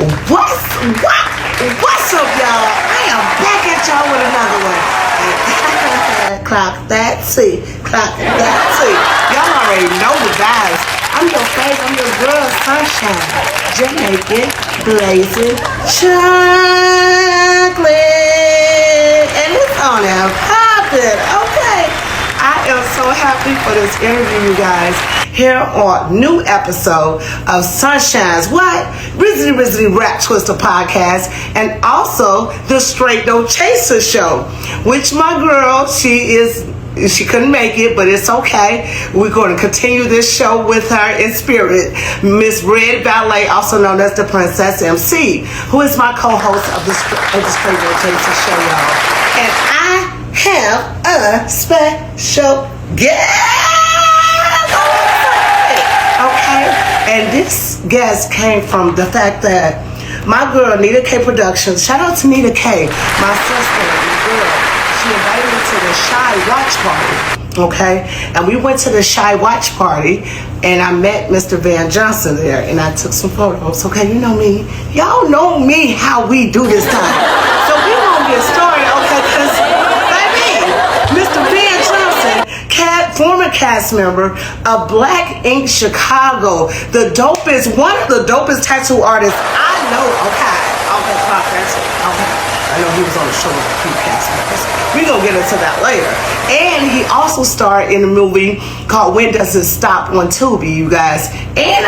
What's up, y'all? I am back at y'all with another one. Clock that T. Clock that T. Y'all already know me, guys. I'm your face. I'm your girl, Sunshine. Jamaican, blazing, chocolate. And it's on there popping. Okay. I am so happy for this interview, you guys. Here on new episode of Sunshine's Rizzity Rap Twister podcast, and also the Straight No Chaser show, which my girl, she couldn't make it, but it's okay. We're going to continue this show with her in spirit. Miss Red Ballet, also known as the Princess MC, who is my co-host of the Straight No Chaser show, y'all. And I have a special guest. Okay, and this guest came from the fact that my girl Nita K Productions, shout out to Nita K, my sister, my girl, she invited me to the Shy Watch Party, okay? And we went to the Shy Watch Party, and I met Mr. Van Johnson there, and I took some photos, okay? You know me, y'all know me how we do this time. So we gonna get started, okay? Because, baby, Mr. Van Johnson, former cast member of Black Ink Chicago, one of the dopest tattoo artists I know. Okay, Clark, that's it. Okay. I know he was on the show with a few cast members. We're going to get into that later. And he also starred in a movie called When Does It Stop on Tubi, you guys. And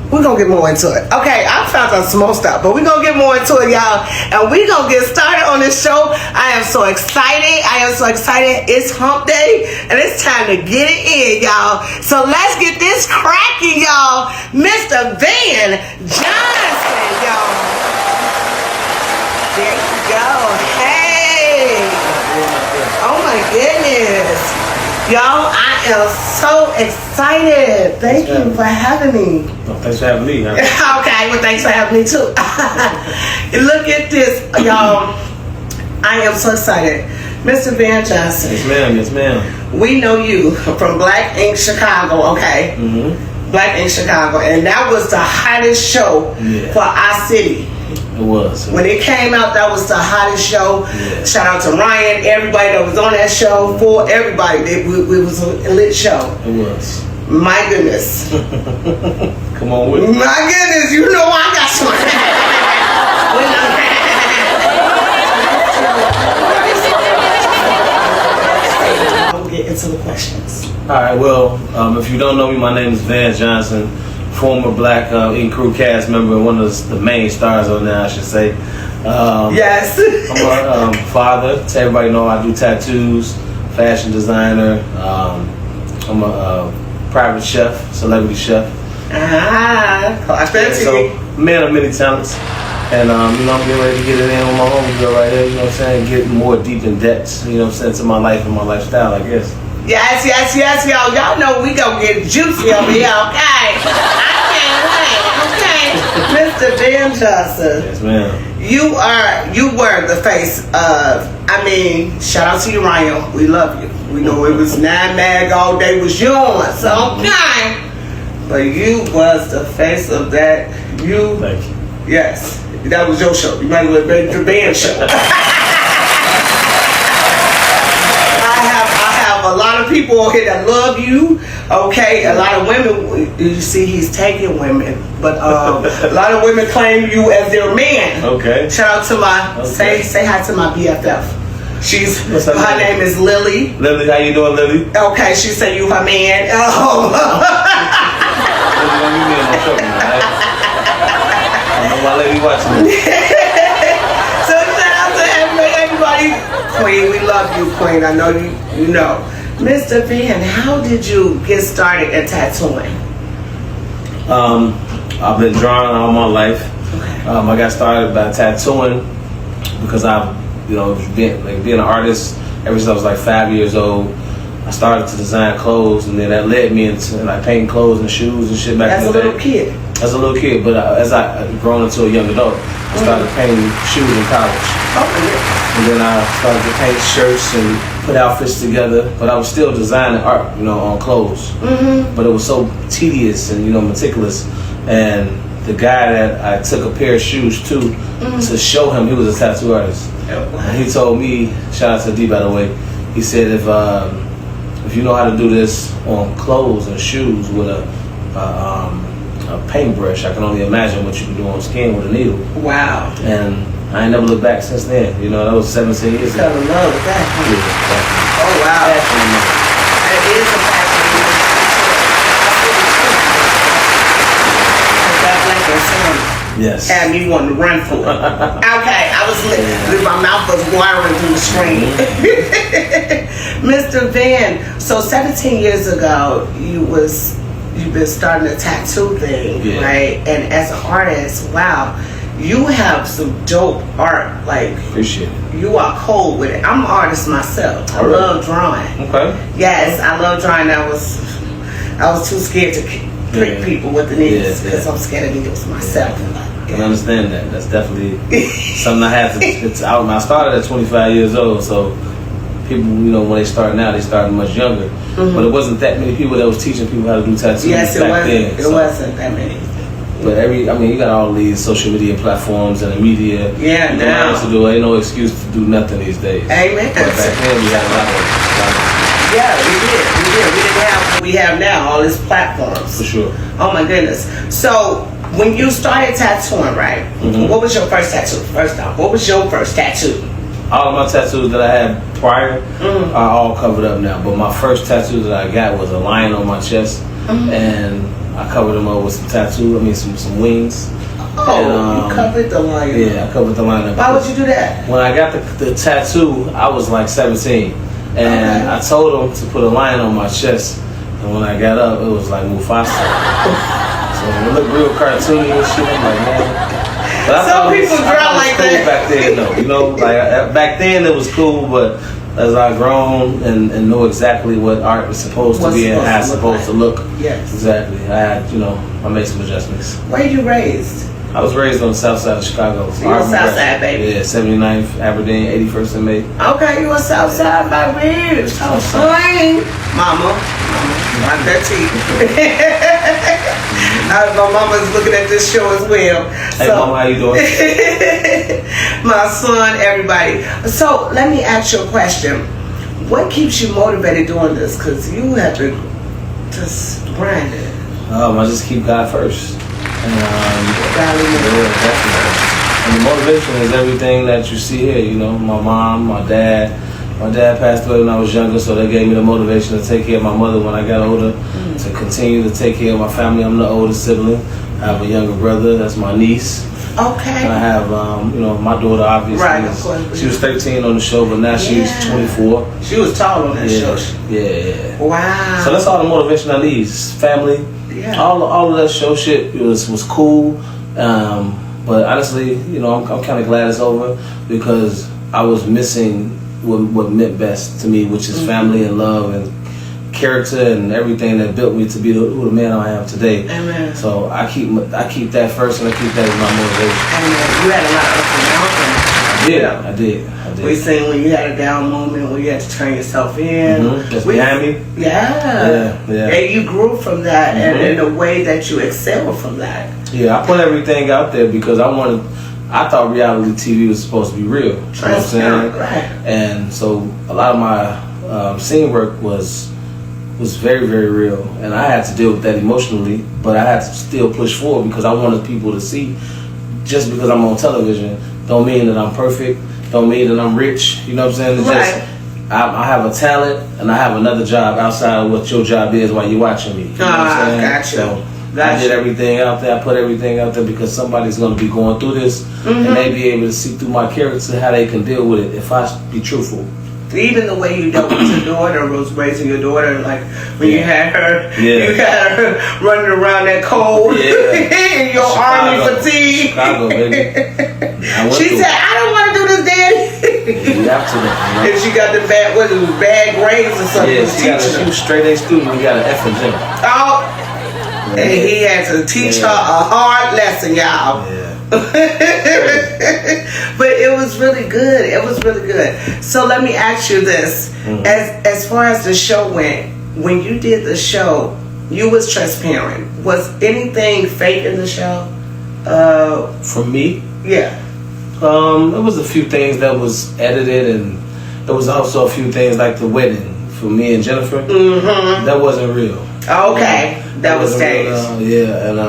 we're going to get more into it. Okay, I found out some more stuff, but we're going to get more into it, y'all. And we're going to get started on this show. I am so excited. It's hump day, and it's time to get it in, y'all. So let's get this cracking, y'all. Mr. Van Johnson, y'all. There you go. Hey. Oh my goodness. Y'all, I am so excited. Thank you for having me. Well, thanks for having me. Huh? Okay, well, thanks for having me too. Look at this, y'all. I am so excited. Mr. Van Johnson. Yes, ma'am. We know you from Black Ink Chicago, okay? Mm-hmm. Black Ink Chicago. And that was the hottest show for our city. It was. When it came out, that was the hottest show. Yeah. Shout out to Ryan, everybody that was on that show, for everybody. It was a lit show. It was. My goodness. Come on with me. My goodness, you know I got some. I'll get into the questions. All right, well, if you don't know me, my name is Van Johnson. Former Black Ink Crew cast member, one of the main stars on there, I should say. Yes. I'm a father. To everybody know I do tattoos, fashion designer. I'm a private chef, celebrity chef. So, man of many talents. And, I'm getting ready to get it in with my homegirl right here, you know what I'm saying? Get more deep in depth, you know what I'm saying, to my life and my lifestyle, I guess. Yes, y'all. Y'all know we gonna get juicy over here, okay? I can't wait, okay? Mr. Van Johnson. Yes, ma'am. You were the face of, shout out to you, Ryan. We love you. We know it was Nine Mag all day was yours, okay? But you was the face of that. Thank you. Yes, that was your show. You might as well make the band show. A lot of people here that love you, okay? A lot of women, you see, he's taking women, but a lot of women claim you as their man. Okay. Shout out to my, say hi to my BFF. Her name is Lily. Lily, how you doing, Lily? Okay, she said you her man. Oh. I know my lady watching me. So shout out to everybody. Queen, we love you, Queen. I know you know. Mr. Van, how did you get started at tattooing? I've been drawing all my life. Okay. I got started by tattooing because I've, being an artist ever since I was like 5 years old. I started to design clothes, and then that led me into painting clothes and shoes and shit back in the day. As a little kid, but as I grown into a young adult, I started painting shoes in college. And then I started to paint shirts and put outfits together, but I was still designing art, on clothes. Mm-hmm. But it was so tedious and, meticulous. And the guy that I took a pair of shoes to show him he was a tattoo artist. And he told me, shout out to D by the way, he said if you know how to do this on clothes and shoes with a paintbrush, I can only imagine what you can do on skin with a needle. Wow. And I ain't never looked back since then. You know, that was 17 years ago. Fell in love with that. Huh? Yeah, Oh wow. exactly. It is a passion. That black and sun Yes. had me wanting to run for it. Okay, I was my mouth was watering through the screen. Mr. Van, so 17 years ago you've been starting a tattoo thing, right? And as an artist, wow, you have some dope art. Like, Appreciate it. you are cold with it. I'm an artist myself. I love drawing. Okay. Yes, I love drawing. I was too scared to prick people with the needles because I'm scared of needles myself. I can understand that. That's definitely something I had to. It's out. I started at 25 years old, so people, you know, when they start now, they start much younger. But it wasn't that many people that was teaching people how to do tattoos Yes, back then. It wasn't that many. But you got all these social media platforms and the media. Yeah, you know now. what to do. Ain't no excuse to do nothing these days. Amen. But back then we had a lot of Yeah, we did. We didn't have what we have now, all these platforms. for sure. Oh my goodness. So when you started tattooing, right? What was your first tattoo? First off, what was your first tattoo? All of my tattoos that I had prior are all covered up now. But my first tattoo that I got was a lion on my chest, and I covered them up with some some wings. Oh, And, you covered the lion. Yeah, I covered the lion up. Why would you do that? When I got the tattoo, I was like 17, and I told them to put a lion on my chest. And when I got up, it was like Mufasa. So it looked real cartoony and shit. I'm like, man. But I Some thought it was- people I thought draw it was like cool that. back then, though. You know, like back then it was cool, but as I grown and know exactly what art is supposed to What's be and how it's supposed supposed to look. Yes. Exactly. I had, I made some adjustments. Where you raised? I was raised on the south side of Chicago. So you're south side, baby. Yeah, 79th, Aberdeen, 81st and May. Okay, you a south side, baby. Swing. Mama, rock that teeth. My mama's looking at this show as well. Hey, Mama, how you doing? My son, everybody. So let me ask you a question. What keeps you motivated doing this? Because you have to just grind it. I just keep God first. And, Definitely. and the motivation is everything that you see here. My mom, my dad. My dad passed away when I was younger, so they gave me the motivation to take care of my mother when I got older, to continue to take care of my family. I'm the oldest sibling. I have a younger brother, that's my niece. Okay. And I have, my daughter, obviously. Right, of course. She was 13 on the show, but now she's 24. She was tall on that show. Yeah. Wow. So that's all the motivation I need. It's family. Yeah. All of that show shit was cool. But honestly, I'm kind of glad it's over because I was missing what meant best to me, which is family and love and character and everything that built me to be who the man I am today. Amen. So I keep that first, and I keep that as my motivation. Amen. You had a lot of ups and downs. I did. We seen when you had a down moment, when you had to turn yourself in. That's behind me. Yeah. And you grew from that, and in a way that you excel from that. Yeah, I put everything out there because I thought reality TV was supposed to be real. You know what I'm saying? Right. And so a lot of my scene work was very, very real, and I had to deal with that emotionally, but I had to still push forward because I wanted people to see. Just because I'm on television don't mean that I'm perfect, don't mean that I'm rich. You know what I'm saying? It's Right. just I have a talent and I have another job outside of what your job is while you're watching me. You know what I'm saying? Gotcha. So I did everything out there. I put everything out there because somebody's going to be going through this, and they be able to see through my character how they can deal with it if I be truthful. Even the way you dealt with your daughter, was raising your daughter, like when you had her, you had her running around that cold in your army fatigue. Chicago, baby. She said, "I don't want to do this, Daddy." You have to. And she got the bad grades or something. Yeah, she was straight A student. We got an F in gym. Oh, and he had to teach her a hard lesson, y'all. Yeah. But it was really good. It was really good. So let me ask you this: as far as the show went, when you did the show, you was transparent. Was anything fake in the show? From me, Yeah. there was a few things that was edited, and there was also a few things like the wedding for me and Jennifer. Mm-hmm. That wasn't real. Okay. That was wasn't real, staged. yeah, and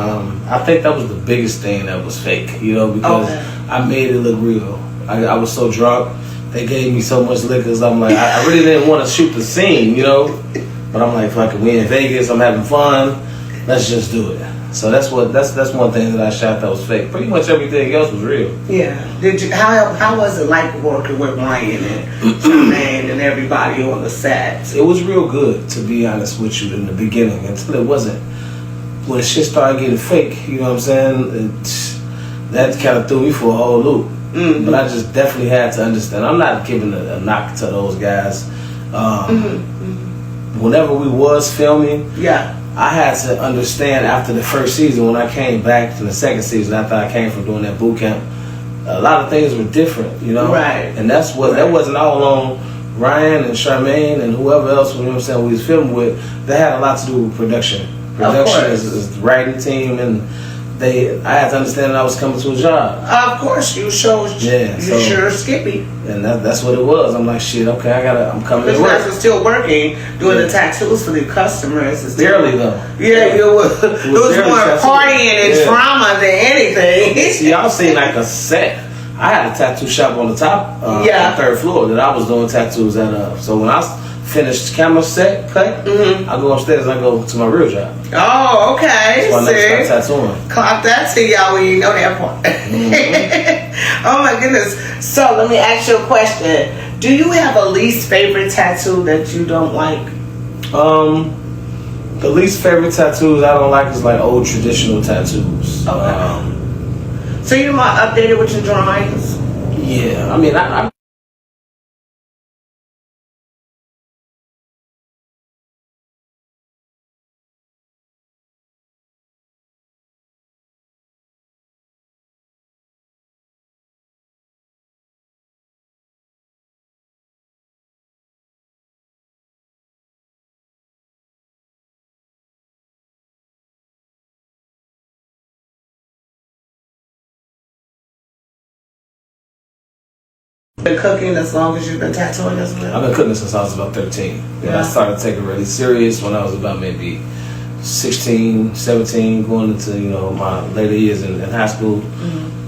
I think that was the biggest thing that was fake. You know, because Okay. I made it look real. I was so drunk. They gave me so much liquor. So I'm like, I really didn't want to shoot the scene, you know. But I'm like, fuck it, we in Vegas. I'm having fun. Let's just do it. So that's one thing that I shot that was fake. Pretty much everything else was real. Yeah. Did you? How was it like working with Ryan and Jermaine and everybody on the set? It was real good, to be honest with you, in the beginning, until it wasn't. When shit started getting fake, you know what I'm saying? That kind of threw me for a whole loop. Mm-hmm. But I just definitely had to understand. I'm not giving a knock to those guys. Whenever we was filming, Yeah. I had to understand after the first season, when I came back to the second season, after I came from doing that boot camp, a lot of things were different, you know? Right. And that wasn't all on Ryan and Charmaine and whoever else, you know what I'm saying, we was filming with. That had a lot to do with production. Production course. is the writing team, and I had to understand that I was coming to a job. Of course, you showed. Yeah, You so- sure Skippy. And that's what it was. I'm like, shit, okay, I'm coming Because to you guys work. were still working, doing Yeah. the tattoos for the customers. and stuff. Barely, though. Yeah, it was barely more tattoos. partying and Yeah. drama than anything. See, y'all seen like a set. I had a tattoo shop on the top, Yeah. on the third floor that I was doing tattoos at. So when I finished camera set cut, I go upstairs and I go to my real job. Oh, okay. So I never See? start tattooing. Clock that to y'all when you know that part. Oh my goodness. So let me ask you a question. Do you have a least favorite tattoo that you don't like? The least favorite tattoos I don't like is like old traditional tattoos. Okay. So you're more updated with your drawings? Yeah, I mean, I Been cooking as long as you've been tattooing as well? I've been cooking since I was about 13. And Yeah. I started taking it really serious when I was about maybe 16, 17, going into, you know, my later years in high school.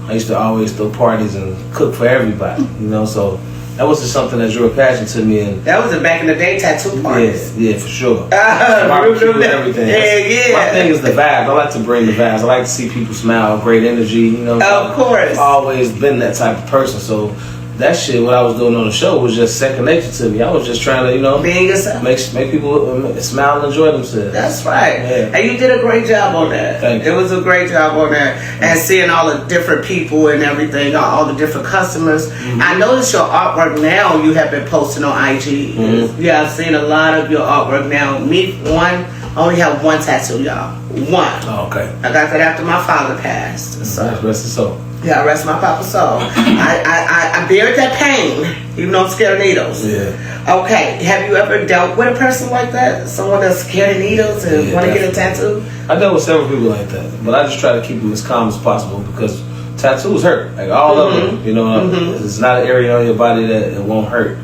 I used to always throw parties and cook for everybody, you know, so that was just something that drew a passion to me. And That was a back in the day tattoo parties. yeah, for sure. Barbecue and everything. Yeah. My thing is the vibes. I like to bring the vibes. I like to see people smile, great energy, you know. Of course. I've always been that type of person, so that shit, what I was doing on the show was just second nature to me. I was just trying to, you know, Being yourself. make people smile and enjoy themselves. That's right. Yeah. And you did a great job on that. Thank you. It was a great job on that. And seeing all the different people and everything, all the different customers. I noticed your artwork now you have been posting on IG. Yeah, I've seen a lot of your artwork now. Me, I only have one tattoo, y'all. One. Oh, okay. I got that after my father passed. So. Rest his soul. Yeah, rest my papa's soul. I buried that pain, even though I'm scared of needles. Yeah. Okay, have you ever dealt with a person like that? Someone that's scared of needles and Yeah, want to get a definitely. tattoo? I dealt with several people like that, but I just try to keep them as calm as possible because tattoos hurt. Like all of them, you know. It's not an area on your body that it won't hurt,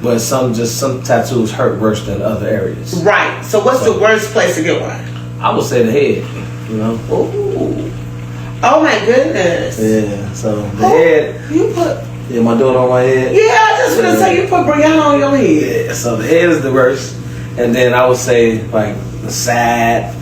but some tattoos hurt worse than other areas. Right. So what's the worst place to get one? I would say the head. You know. Ooh. Oh my goodness. Yeah. So the head. You put. Yeah, my daughter on my head. Yeah, I just want to say you put Brianna on your head. Yeah. So the head is the worst, and then I would say like the side.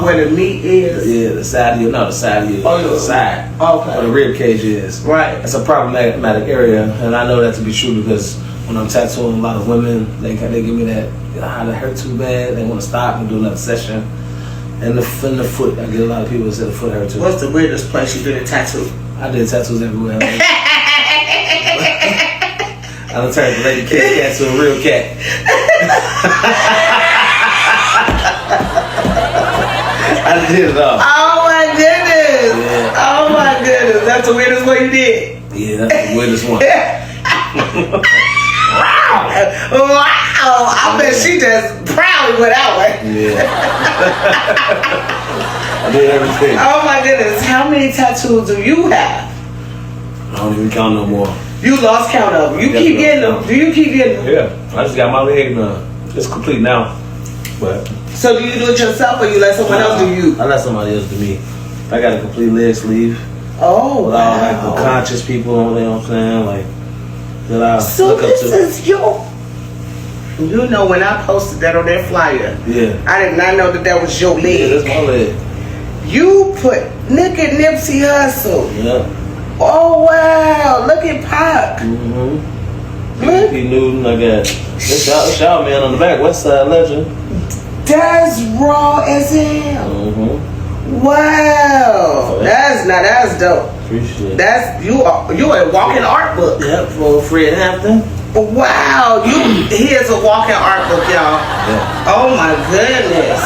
Where the meat is. Yeah, the side of your, no, the side of your side. Okay. Where the rib cage is. Right. It's a problematic area, and I know that to be true because when I'm tattooing a lot of women, they give me that, you know, how they hurt too bad, they want to stop and do another session. And the foot, I get a lot of people that say the foot hurt too. What's the weirdest place you did a tattoo? I did tattoos everywhere. I done turned the lady cat to a real cat. I did it all. Oh my goodness. Yeah. Oh my goodness. That's the weirdest one you did. Yeah, that's the weirdest one. Wow. I bet she just proudly went out. Yeah. I did everything. Oh my goodness, how many tattoos do you have? I don't even count no more. You lost count of them. You keep getting them. Do you keep getting them? Yeah, I just got my leg done. It's complete now. But So do you do it yourself or you let someone else do you? I let somebody else do me. I got a complete leg sleeve. Oh, With all like wow. the conscious people on there, you know what I'm saying? Like, that I So look up this to. is your... You know when I posted that on that flyer, Yeah. I did not know that was your Yeah, leg. that's my leg. You put, look at Nipsey Hussle. Yeah. Oh wow, look at Pac. Mm-hmm. Look, P. Newton, I got this shout man on the back, West Side Legend. that's raw as hell. Mm-hmm. Wow, that's dope. Appreciate it. That's you a walking art book. Yep, for Fred Hampton. Wow, he is a walking art book, y'all. Yeah. Oh my goodness,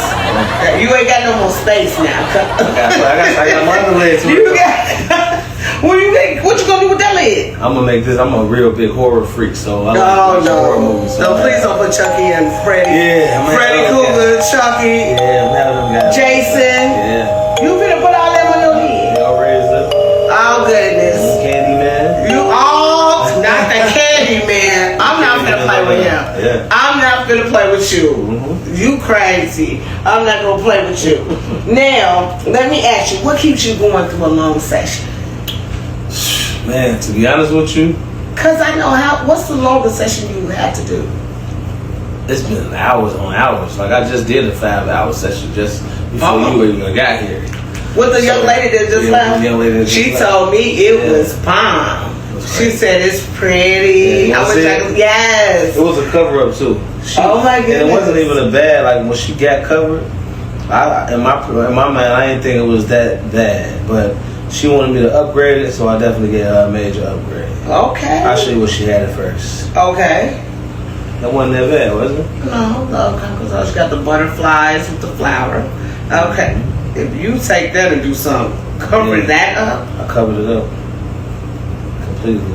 you ain't got no more space now. I got my other leg too. You got. What you gonna do with that leg? I'm gonna make this. I'm a real big horror freak, so I like Oh watching horror no! movies. No, please don't put Chucky and Freddy. Yeah, man. Freddy Krueger, Chucky, Yeah, I'm having them guys. Jason. Yeah. You finna put all them on your head? Y'all raised up. Oh goodness! Candyman. You all not the candy man. I'm not finna play with him. Yeah. I'm not finna play with you. Mhm. You crazy. I'm not gonna play with you. Now, let me ask you, what keeps you going through a long session? Man, to be honest with you, Cause I know what's the longest session you had to do? it's been hours on hours. Like I just did a 5-hour session just before you even got here. With the young lady that just Yeah, left? with the young lady that just She left. told me it Yeah. was bomb. was She great. said it's pretty. Yeah, I you wish see I it? could, yes. It was a cover up too. Oh my And it goodness. wasn't even a bad. Like when she got covered, in my mind, I didn't think it was that bad. But she wanted me to upgrade it, so I definitely gave her a major upgrade. Okay. I'll show you what she had at first. Okay. That wasn't that bad, was it? No, because she got the butterflies with the flower. Okay. If you take that and do something, cover Yeah. that up. I covered it up completely.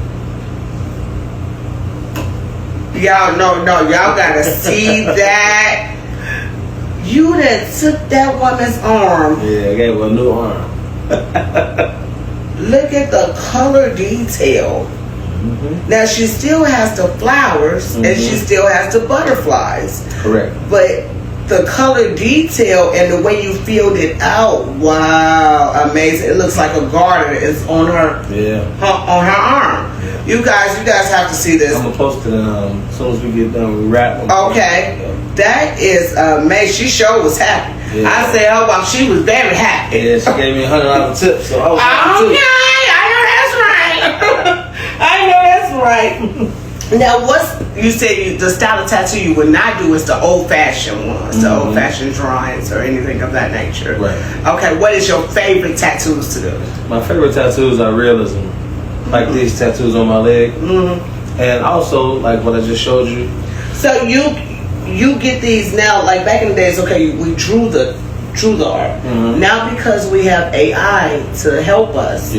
Y'all, no, y'all gotta see that. You done took that woman's arm. Yeah, I gave her a new arm. Look at the color detail. Mm-hmm. Now she still has the flowers and she still has the butterflies, Correct. but the color detail and the way you filled it out, wow, amazing! It looks like a garter is on her Yeah. on her arm. Yeah. You guys have to see this. I'm gonna post it as soon as we get done with rap. Okay, that is amazing. She sure was happy. Yeah. I said, oh wow, she was very happy. Yeah, she gave me $100 tip, so I was happy Okay, too. I know that's right. I know that's right. Now, you said the style of tattoo you would not do is the old-fashioned ones, the old-fashioned drawings or anything of that nature. Right. Okay, what is your favorite tattoos to do? My favorite tattoos are realism, like these tattoos on my leg, and also like what I just showed you. So you get these now, like back in the days, okay, we drew the art. Now because we have AI to help us,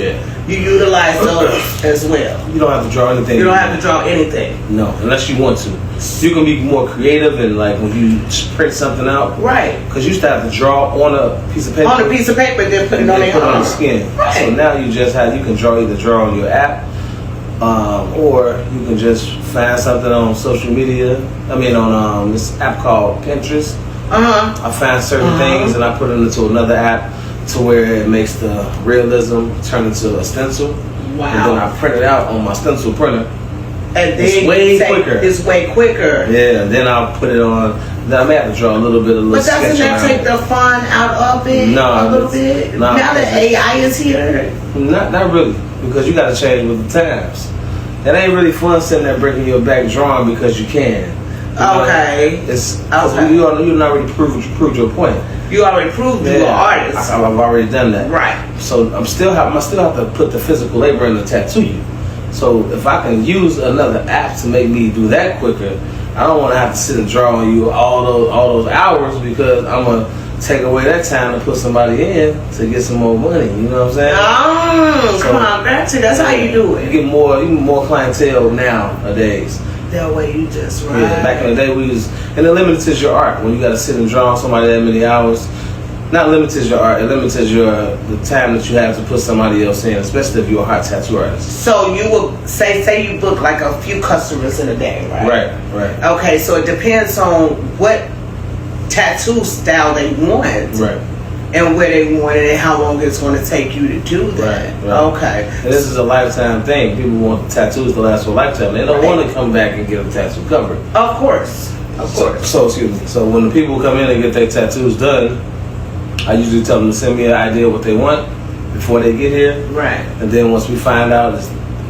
you utilize those as well. You don't have to draw anything. You don't have to draw anything. No, unless you want to. You can be more creative and like when you print something out. Right. Because you used to have to draw on a piece of paper. On a piece of paper, then put it and on then your put it on arm. the skin. Right. So now you can draw on your app, or you can just find something on social media. I mean on this app called Pinterest. I find certain things and I put it into another app to where it makes the realism turn into a stencil. Wow. And then I print it out on my stencil printer. And then It's way you say quicker. It's way quicker. Yeah, then I'll put it on. Then I may have to draw a little bit of But doesn't sketch that around take it. the fun out of it No, a little bit? no, Now that AI is here. Not really, because you got to change with the times. It ain't really fun sitting there breaking your back drawing because you can. You know, Okay. It's Okay. you already proved your point. You already proved you're an artist. I've already done that. Right. So I still have to put the physical labor in to tattoo you. So if I can use another app to make me do that quicker, I don't want to have to sit and draw on you all those hours because I'm gonna take away that time to put somebody in to get some more money. You know what I'm saying? Oh, So- come on, that's how you do You it. get more clientele nowadays That way you just right. Yeah, back in the day we was, and it limits your art when you got to sit and draw on somebody that many hours. Not limited your art, it limits the time that you have to put somebody else in, especially if you're a hot tattoo artist. So you will say you book like a few customers in a day, right? Right. Okay, so it depends on what tattoo style they want. Right. And where they want it and how long it's going to take you to do that. Right. Okay. And this is a lifetime thing. People want tattoos to last for a lifetime. They don't want to come back and get a tattoo covered. Of course. So excuse me. So when the people come in and get their tattoos done, I usually tell them to send me an idea of what they want before they get here. Right. And then once we find out,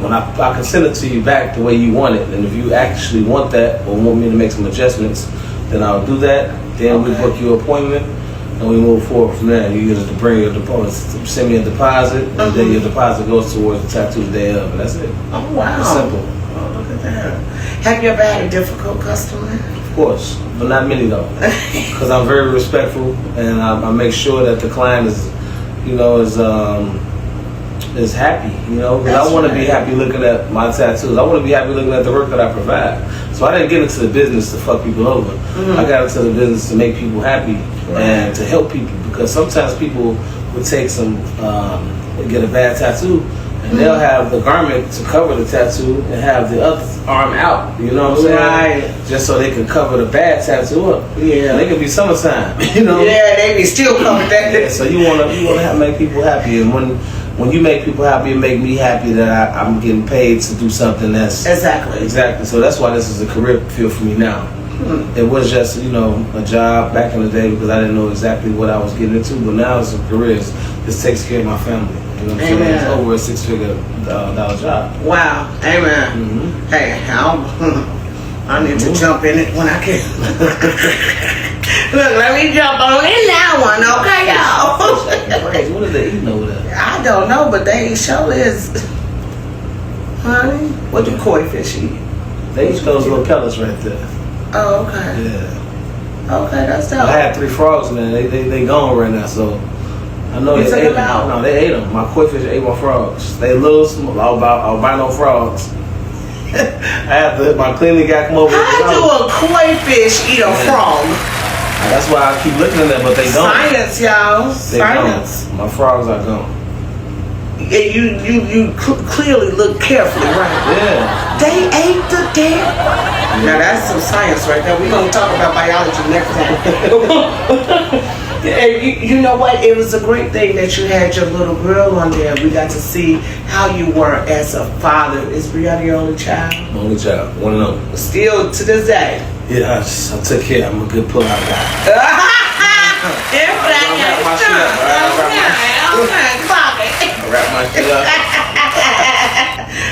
when I can send it to you back the way you want it. And if you actually want that or want me to make some adjustments, then I'll do that. Then we book your appointment. And we move forward from there. You get to bring your deposit, send me a deposit, and then your deposit goes towards the tattoo day of, and that's it. Oh wow! It's simple. Oh, look at that. Have you ever had a difficult customer? Of course, but not many though, because I'm very respectful, and I make sure that the client is happy. You know, because I want to be happy looking at my tattoos. I want to be happy looking at the work that I provide. So I didn't get into the business to fuck people over. I got into the business to make people happy. And to help people, because sometimes people would take get a bad tattoo, and they'll have the garment to cover the tattoo and have the other arm out. You know what I'm saying? Right. Just so they can cover the bad tattoo up. Yeah. And it can be summertime. You know. Yeah, they be still covered that. Yeah. So you wanna make people happy, and when you make people happy, it make me happy that I'm getting paid to do something that's exactly. So that's why this is a career field for me now. It was just, a job back in the day because I didn't know exactly what I was getting into, but now it's a career. This takes care of my family. You know what I'm saying? It's over a $6-figure job. Wow. Amen. Mm-hmm. Hey, I need to jump in it when I can. Look, let me jump on in that one, okay, y'all? What are they eating over there? I don't know, but they sure is. Honey, what do koi fish eat? They eat those little pellets right there. Oh, okay. Yeah. Okay, that's dope. I had 3 frogs in there. They gone right now, so I know You they took ate them out? No, they ate them. My koi fish ate my frogs. They little small, albino frogs. My cleaning guy come over. How do a koi fish eat a frog? That's why I keep looking at them, but they don't. Science, y'all. They Science. Gone. My frogs are gone. Yeah, you clearly look carefully, right? Yeah. They ate the damn. Now that's some science right there. We're gonna talk about biology next time. And you know what? It was a great thing that you had your little girl on there. We got to see how you were as a father. Is Brianna your only child? My only child, one and only. Still to this day. Yeah, I took care. I'm a good pull-out guy. I wrap my shit up.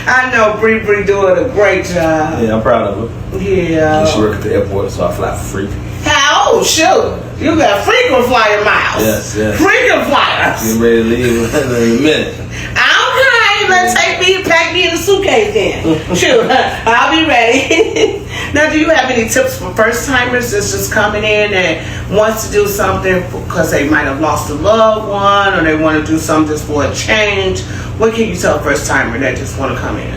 I know Bree doing a great job. Yeah, I'm proud of her. Yeah. She work at the airport, so I fly for free. Oh, shoot. You got frequent flyer miles. Yes. Frequent flyers. Getting ready to leave in a minute. Okay, let's pack me in a suitcase then. Shoot, I'll be ready. Now, do you have any tips for first timers that's just coming in and wants to do something because they might have lost a loved one or they want to do something just for a change? What can you tell a first timer that just want to come in?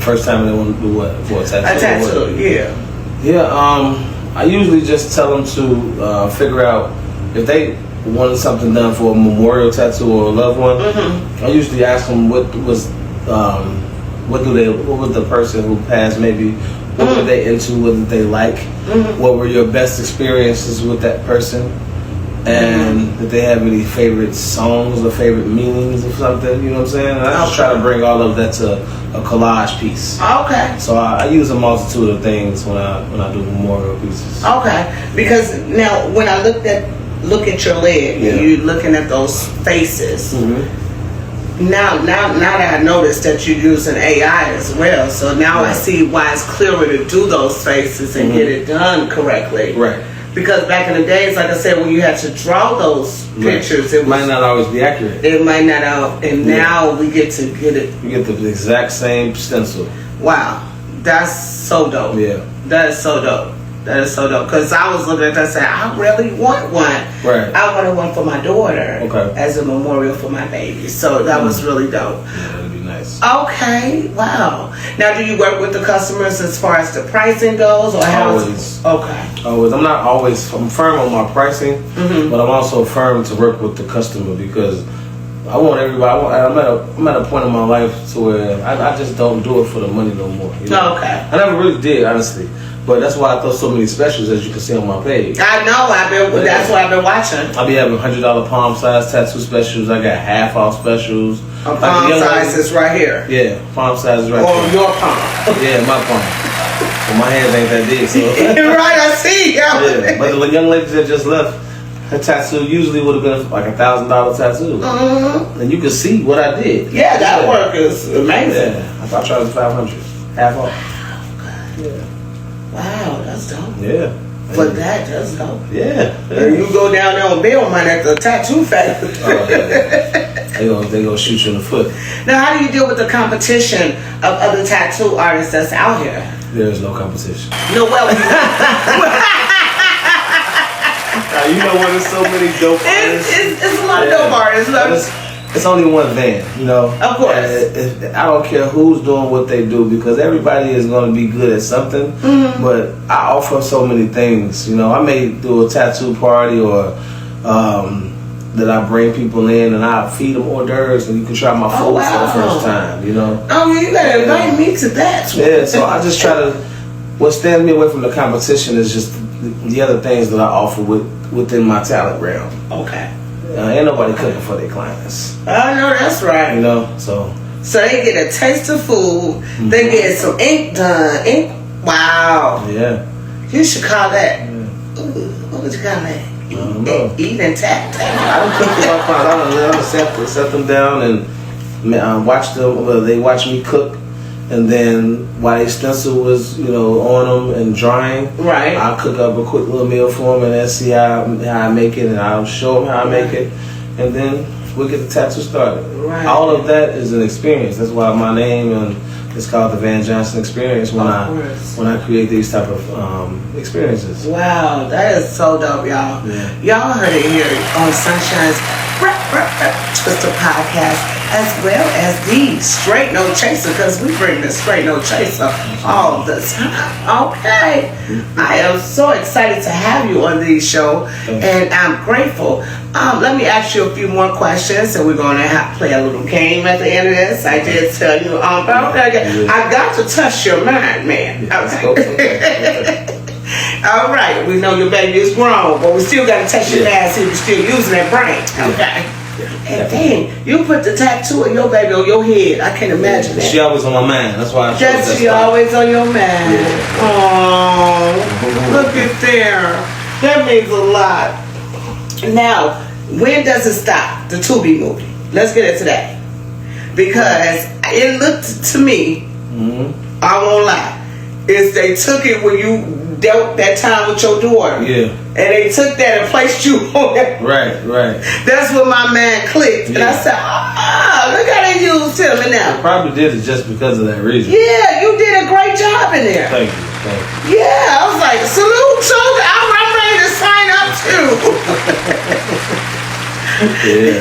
First time they want to do what? For a tattoo? A tattoo, yeah. Yeah, I usually just tell them to figure out if they wanted something done for a memorial tattoo or a loved one. Mm-hmm. I usually ask them what was the person who passed maybe, what were they into, what did they like, what were your best experiences with that person, and did they have any favorite songs or favorite meanings of something, you know what I'm saying? And I just try to bring all of that to a collage piece. Okay. So I use a multitude of things when I do memorial pieces. Okay, because now when I look at your leg, you're looking at those faces. Mm-hmm. Now that I noticed that you're using AI as well, so now I see why it's clearer to do those faces and get it done correctly. Right. Because back in the days, like I said, when you had to draw those pictures, it might not always be accurate. It might not, and now we get to get it. You get the exact same stencil. Wow, that's so dope. Yeah, that is so dope. That is so dope. Because I was looking at that and saying, I really want one. Right. I wanted one for my daughter. Okay. As a memorial for my baby. So that was really dope. Yeah, that'd be nice. Yes. Okay, wow. Now, do you work with the customers as far as the pricing goes, or how? Always. Okay. Always. I'm firm on my pricing, but I'm also firm to work with the customer because I want everybody. I'm at a point in my life to where I just don't do it for the money no more. You know? Okay. I never really did, honestly. But that's why I throw so many specials, as you can see on my page. I know. That's why I've been watching. I be having $100 palm size tattoo specials. I got half off specials. Palm size is right here. Yeah, palm size is right Or here. your palm. Yeah, my palm. Well, my hands ain't that big, so. Right, I see. Yeah, but the young lady that just left, her tattoo usually would have been like $1,000 tattoo, and you can see what I did. Yeah, that work is amazing. Yeah, I charged $500, half off. Yeah. Wow, that's dope. Yeah. But that's dope. Yeah. And you go down there on bail money at the tattoo factory. Oh, yeah. They gonna shoot you in the foot. Now, how do you deal with the competition of other tattoo artists that's out here? There is no competition. No, well, You know what? There's so many dope artists. it's a lot of dope artists. It's only one van, you know. Of course. I don't care who's doing what they do because everybody is going to be good at something. But I offer so many things, you know. I may do a tattoo party or that I bring people in and I feed them hors d'oeuvres and you can try my food for the first time, you know. Oh, you gotta invite me to that. Yeah, so I just try to. What stands me away from the competition is just the other things that I offer within my talent realm. Okay. Ain't nobody cooking for their clients. I know that's right. You know, so they get a taste of food. They get some ink done. Wow. Yeah. You should call that. What would you call that? Eat and tap. I don't cook for my clients. I don't set them down and watch them. Well, they watch me cook. And then while the stencil was, on them and drying, right, I'll cook up a quick little meal for them and then see how I make it, and I'll show them how I make it, and then we'll get the tattoo started. Right. All of that is an experience. That's why my name is called the Van Johnson Experience when I create these type of experiences. Wow, that is so dope, y'all. Yeah. Y'all heard it here on Sunshine's Twister podcast, as well as the Straight No Chaser, because we bring the Straight No Chaser all the time. Okay. I am so excited to have you on the show, and I'm grateful. Let me ask you a few more questions, and we're going to play a little game at the end of this. I did tell you, I got to touch your mind, man. Okay. All right, we know your baby is grown, but we still got to touch your mind, see if you're still using that brain. Okay. And then you put the tattoo of your baby on your head. I can't imagine that. She always on my mind. That's why I chose that she spot. always on your mind. Yeah. Oh, look at there. That means a lot. Now, when does it stop? The Tubi movie. Let's get into that. Because it looked to me, I won't lie, is they took it when you dealt that time with your daughter. Yeah. And they took that and placed you on that. Right. That's when my man clicked. And I said, look how they used him in I that. probably did it just because of that reason. Yeah, you did a great job in there. Thank you. Yeah, I was like, salute, Choga. I'm ready to sign up too. Yeah.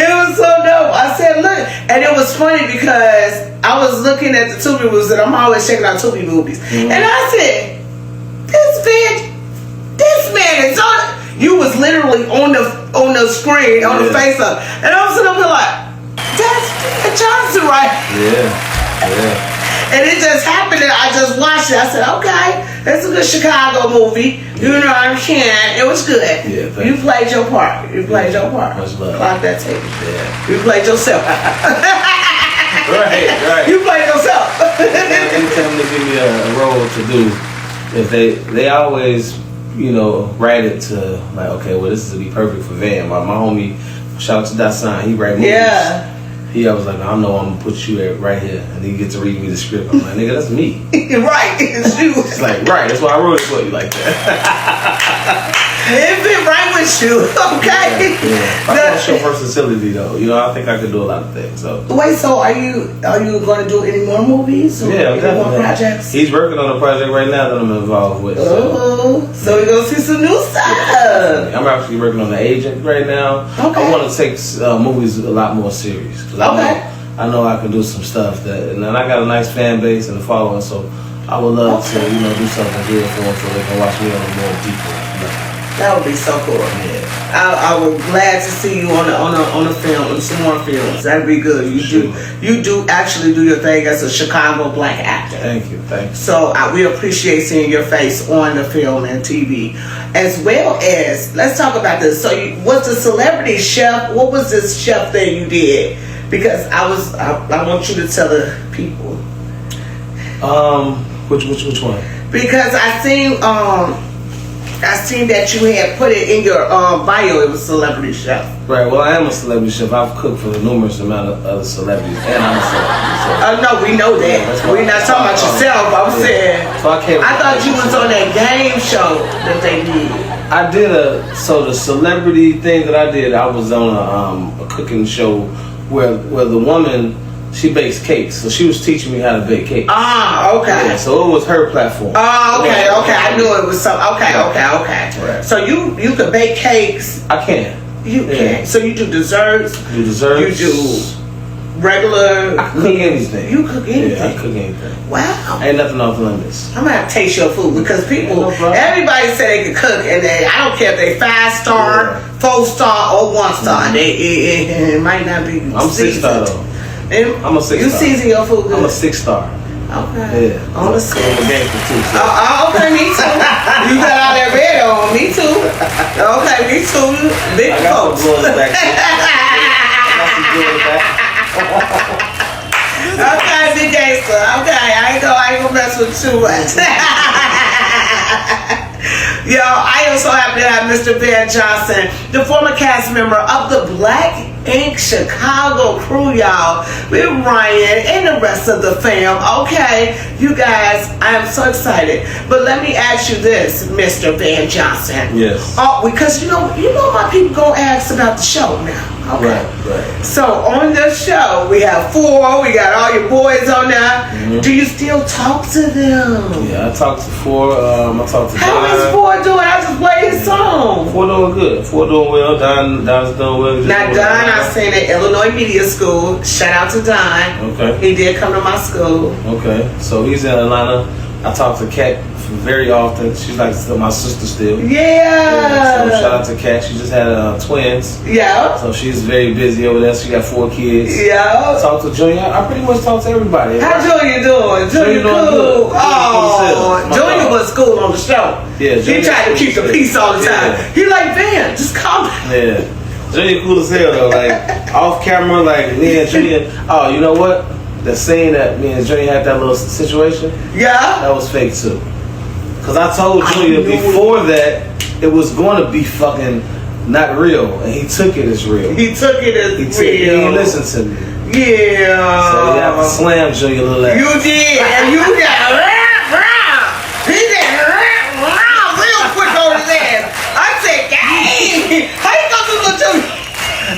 It was so dope. I said, look, and it was funny because I was looking at the Tubi movies, and I'm always checking out Tubi movies, and I said, this man is on. You was literally on the screen, on the face of, and I was sitting up there like, that's Van Johnson, right? Yeah. And it just happened that I just watched it. I said, okay, that's a good Chicago movie. You know what I'm saying? It was good. Yeah, you played your part. You played your part. Much love. Clock that tape. Yeah. You played yourself. Right. You played yourself. Anytime they give me a role to do, if they always, write it to like, okay, well, this is to be perfect for Van. My homie, shout out to Dasan, he write movies. Yeah. He always like, I know I'm gonna put you right here, and he get to read me the script. I'm like, nigga, that's me. Right, it's you. It's like, right, that's why I wrote it for you like that. It fit right with you, okay? Yeah. I want to show versatility though. I think I could do a lot of things. So wait, so are you going to do any more movies? Or yeah, any more projects? He's working on a project right now that I'm involved with. So we're gonna see some new stuff. I'm actually working on The Agent right now. Okay. I want to take movies a lot more serious. I I know I can do some stuff and I got a nice fan base and a following, so I would love to, do something good for them so they can watch me on a more deeper level. That would be so cool. Yeah. I would glad to see you on a film, on some more films. That'd be good. You do actually do your thing as a Chicago black actor. Thank you. So we appreciate seeing your face on the film and TV, as well as let's talk about this. So was the Celebrity Chef? What was this chef thing you did? Because I want you to tell the people. Which one? Because I seen that you had put it in your bio. It was Celebrity Chef. Right. Well, I am a celebrity chef. I've cooked for the numerous amount of other celebrities, and I'm a celebrity. So. No, we know that. We're not talking about yourself. I'm saying. So I thought you was on that game show that they did. I did the celebrity thing that I did. I was on a cooking show where the woman. She bakes cakes, so she was teaching me how to bake cakes. Okay. Yeah, so it was her platform. Okay. I knew it was some. Okay. Right. So you could bake cakes. I can. You can. So you do desserts. Do desserts. You do regular. I cook anything. You cook anything. Yeah, I cook anything. Wow. Ain't nothing off limits. I'm gonna have to taste your food because everybody say they can cook, and I don't care if they 5-star, 4-star, or 1-star. Mm-hmm. It might not be. I'm 6-star though. I'm a 6-star. You season your food good. I'm a 6-star. Okay. Yeah. On the 6. I'm a gangster too. So. Okay, me too. You got all that red on. Me too. Okay, me too. Big I got folks. some blood back there. Okay, big gangster. Okay, I ain't gonna mess with too much. Yo, I am so happy to have Mr. Van Johnson, the former cast member of the Black Ink Chicago crew, y'all, with Ryan and the rest of the fam. Okay, you guys, I am so excited. But let me ask you this, Mr. Van Johnson. Yes. Because you know my people gonna ask about the show now. Okay. Right. So on the show, we have 4. We got all your boys on there. Mm-hmm. Do you still talk to them? Yeah, I talked to 4. I talked to How Don. is 4 doing? I just played his song. 4 doing good. 4 doing well. Don's doing well. Now Don, I seen at Illinois Media School. Shout out to Don. Okay. He did come to my school. Okay. So he's in Atlanta. I talk to Kat very often. She's like my sister still. Yeah. So shout out to Kat. She just had twins. Yeah. So she's very busy over there. She got 4 kids. Yeah. I talk to Junior. I pretty much talk to everybody. How Junior doing? Junior doing cool. good. Oh, Junior was cool on the show. Yeah. He tried to keep the peace all the time. Yeah. He like, Van, just calm down. Yeah. Junior cool as hell though. Like off camera, like me and Junior. Oh, you know what? The scene that me and Junior had that little situation. Yeah. That was fake too. Cause I told Junior before that it was going to be fucking not real, and he took it as real. He took it as real. He listened to me. Yeah. So you have to slam Junior a little ass. You did, and you got he did real quick on his ass. I said, dang, how you gonna do the Junior?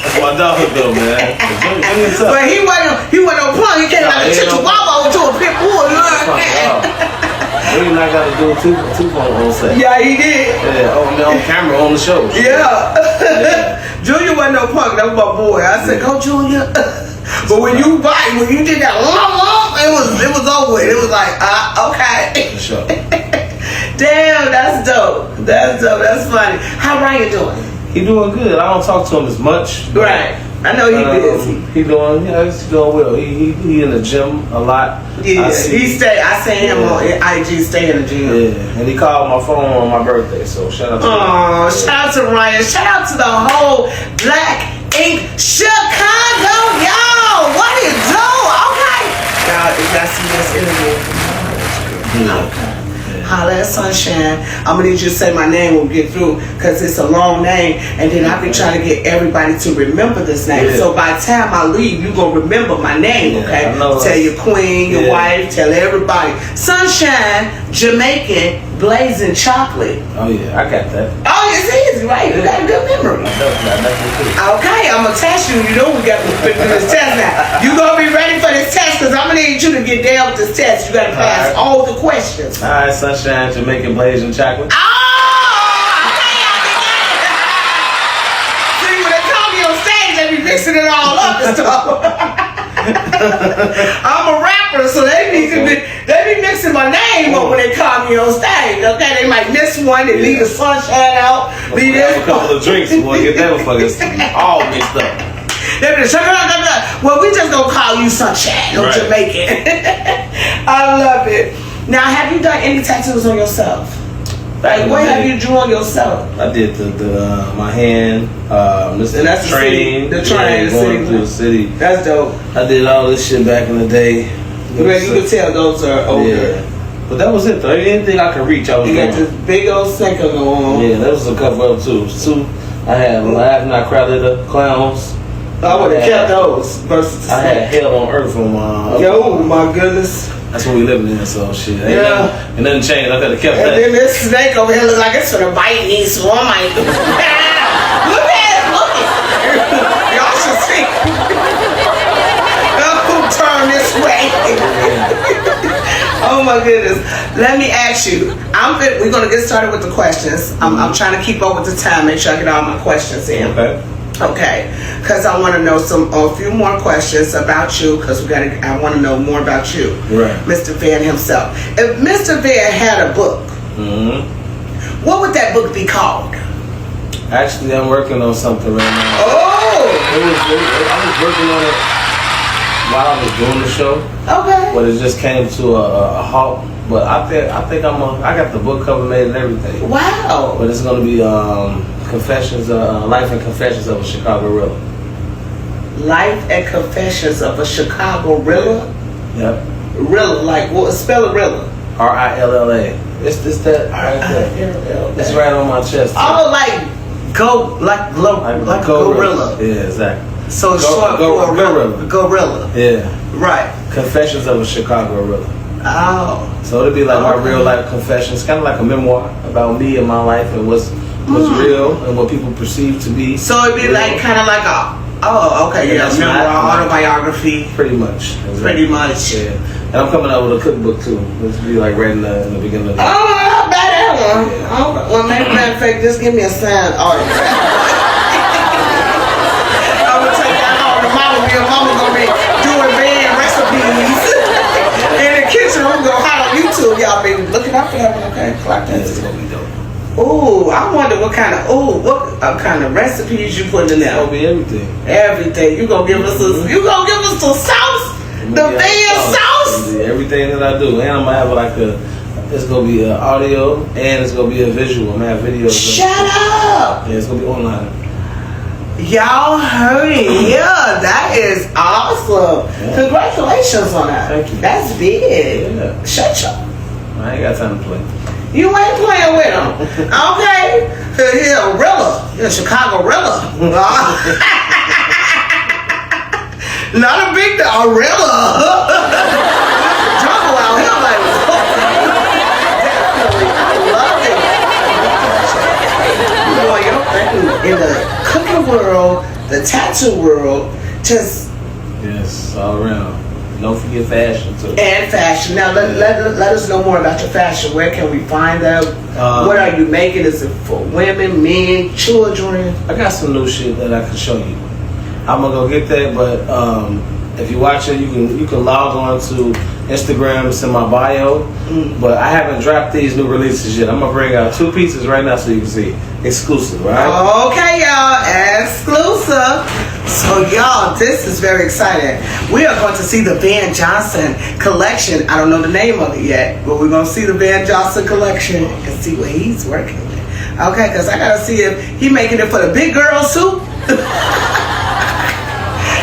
That's my dog though, man. Junior's tough. But he wasn't no punk. He came like a chihuahua to a pit bull. You know what I'm saying? He not got to do it too on set. Yeah, he did. Yeah, on camera, on the show. Yeah. Junior wasn't no punk. That was my boy. I said, go Junior. But when you did that, it was over with. It was like, okay. For sure. Damn, that's dope. That's funny. How Ryan doing? He doing good. I don't talk to him as much. Right. I know he busy. He's doing well. He in the gym a lot. Yeah, I seen him on IG stay in the gym. Yeah, and he called my phone on my birthday, so shout out to him. Oh, shout out to Ryan. Shout out to the whole Black Ink Chicago. Yo, what it do? Okay. Y'all see this interview? Yeah. Okay. Holla at Sunshine. I'm gonna need you to say my name when we get through, because it's a long name, and then I've been trying to get everybody to remember this name. Yeah. So by the time I leave, you're gonna remember my name, okay? I know. Tell your queen, your wife, tell everybody. Sunshine, Jamaican, blazing chocolate. Oh yeah, I got that. Oh, it's easy, right? You got a good memory. Okay, I'm gonna test you. You know we got to do this test now. You gonna be ready for this test, because I'm gonna need you to get down with this test. You gotta pass all the questions. All right, Sunshine, Jamaican blazing chocolate. See, when they call me on stage, they be mixing it all up and stuff. I'm a rapper, so they be mixing my name up when they call me on stage. Okay, they might miss one and leave the sunshine out. Leave this a couple of drinks, boy, get that motherfucker all mixed up. They be well, we just gonna call you Sunshine or Jamaican. I love it. Now, have you done any tattoos on yourself? Like, what have you drawn yourself? I did my hand, and that's the train. The train, going through the city. That's dope. I did all this shit back in the day. You can tell those are older. Yeah. But that was it though. Anything I could reach, I was doing. You got this big old second on. Yeah, that was a cover up too. I had Laugh Not Cry Little Clowns. I would have kept those. I had Hell on Earth on my. Yo, my goodness. That's what we living in, so shit. Yeah. And nothing changed. I could have kept and that. And then this snake over here look like it's gonna bite me, so I might. Look at it. Y'all should see. Turn this way. Oh my goodness. Let me ask you. We're gonna get started with the questions. I'm trying to keep up with the time, make sure I get all my questions in. Okay, because I want to know a few more questions about you. Because I want to know more about you, right, Mr. Van himself. If Mr. Van had a book, what would that book be called? Actually, I'm working on something right now. Oh, I was working on it while I was doing the show. Okay, but it just came to a halt. But I think I got the book cover made and everything. Wow. But it's gonna be Confessions, Life and Confessions of a Chicago Rilla. Life and Confessions of a Chicago Rilla? Yep. Rilla, like what? Spell it Rilla. Rilla. It's that. It's right on my chest. Oh, like gorilla. Yeah, exactly. So it's short for gorilla. Yeah. Right. Confessions of a Chicago Rilla. Oh. So it'll be like my real life confessions, kind of like a memoir about me and my life and what's real and what people perceive to be. So it'd be real. Like kind of like memoir, autobiography. Pretty much. Exactly. Pretty much. Yeah. And I'm coming out with a cookbook too. This will be like right in the beginning of the Oh, not bad that one. Yeah. Well, matter of fact, just give me a signed autograph. I'm gonna take that home to mama. Me and mama gonna be doing band recipes in the kitchen. I'm gonna hide on YouTube. Y'all be looking out for that one, okay? Clock that. It's gonna be dope. Ooh, I wonder what kind of recipes you put in there. It's gonna be everything. Everything. You gonna give us some sauce? The Van sauce? Everything that I do. And I'm gonna have it's gonna be audio and it's gonna be a visual. I'm gonna have videos. Shut up! Yeah, it's gonna be online. Y'all heard it. Yeah, that is awesome. Yeah. Congratulations on that. Thank you. That's big. Yeah. Shut up. I ain't got time to play. You ain't playing with them. Okay? You're a Rilla. You're a Chicago Rilla. Not a big dog, a Rilla. Jungle out here like, definitely. I love it. Boy, in the cooking world, the tattoo world, just... Yes, all around. Don't forget fashion too. And fashion. Now let us know more about your fashion. Where can we find them? What are you making? Is it for women, men, children? I got some new shit that I can show you. I'm gonna go get that, but if you watch it, you can log on to Instagram. It's in my bio. But I haven't dropped these new releases yet. I'm gonna bring out 2 pieces right now so you can see. Exclusive, right? Okay, y'all. Exclusive. So, y'all, this is very exciting. We are going to see the Van Johnson collection. I don't know the name of it yet, but we're going to see the Van Johnson collection and see what he's working with. Okay, because I got to see if he making it for the big girls, too.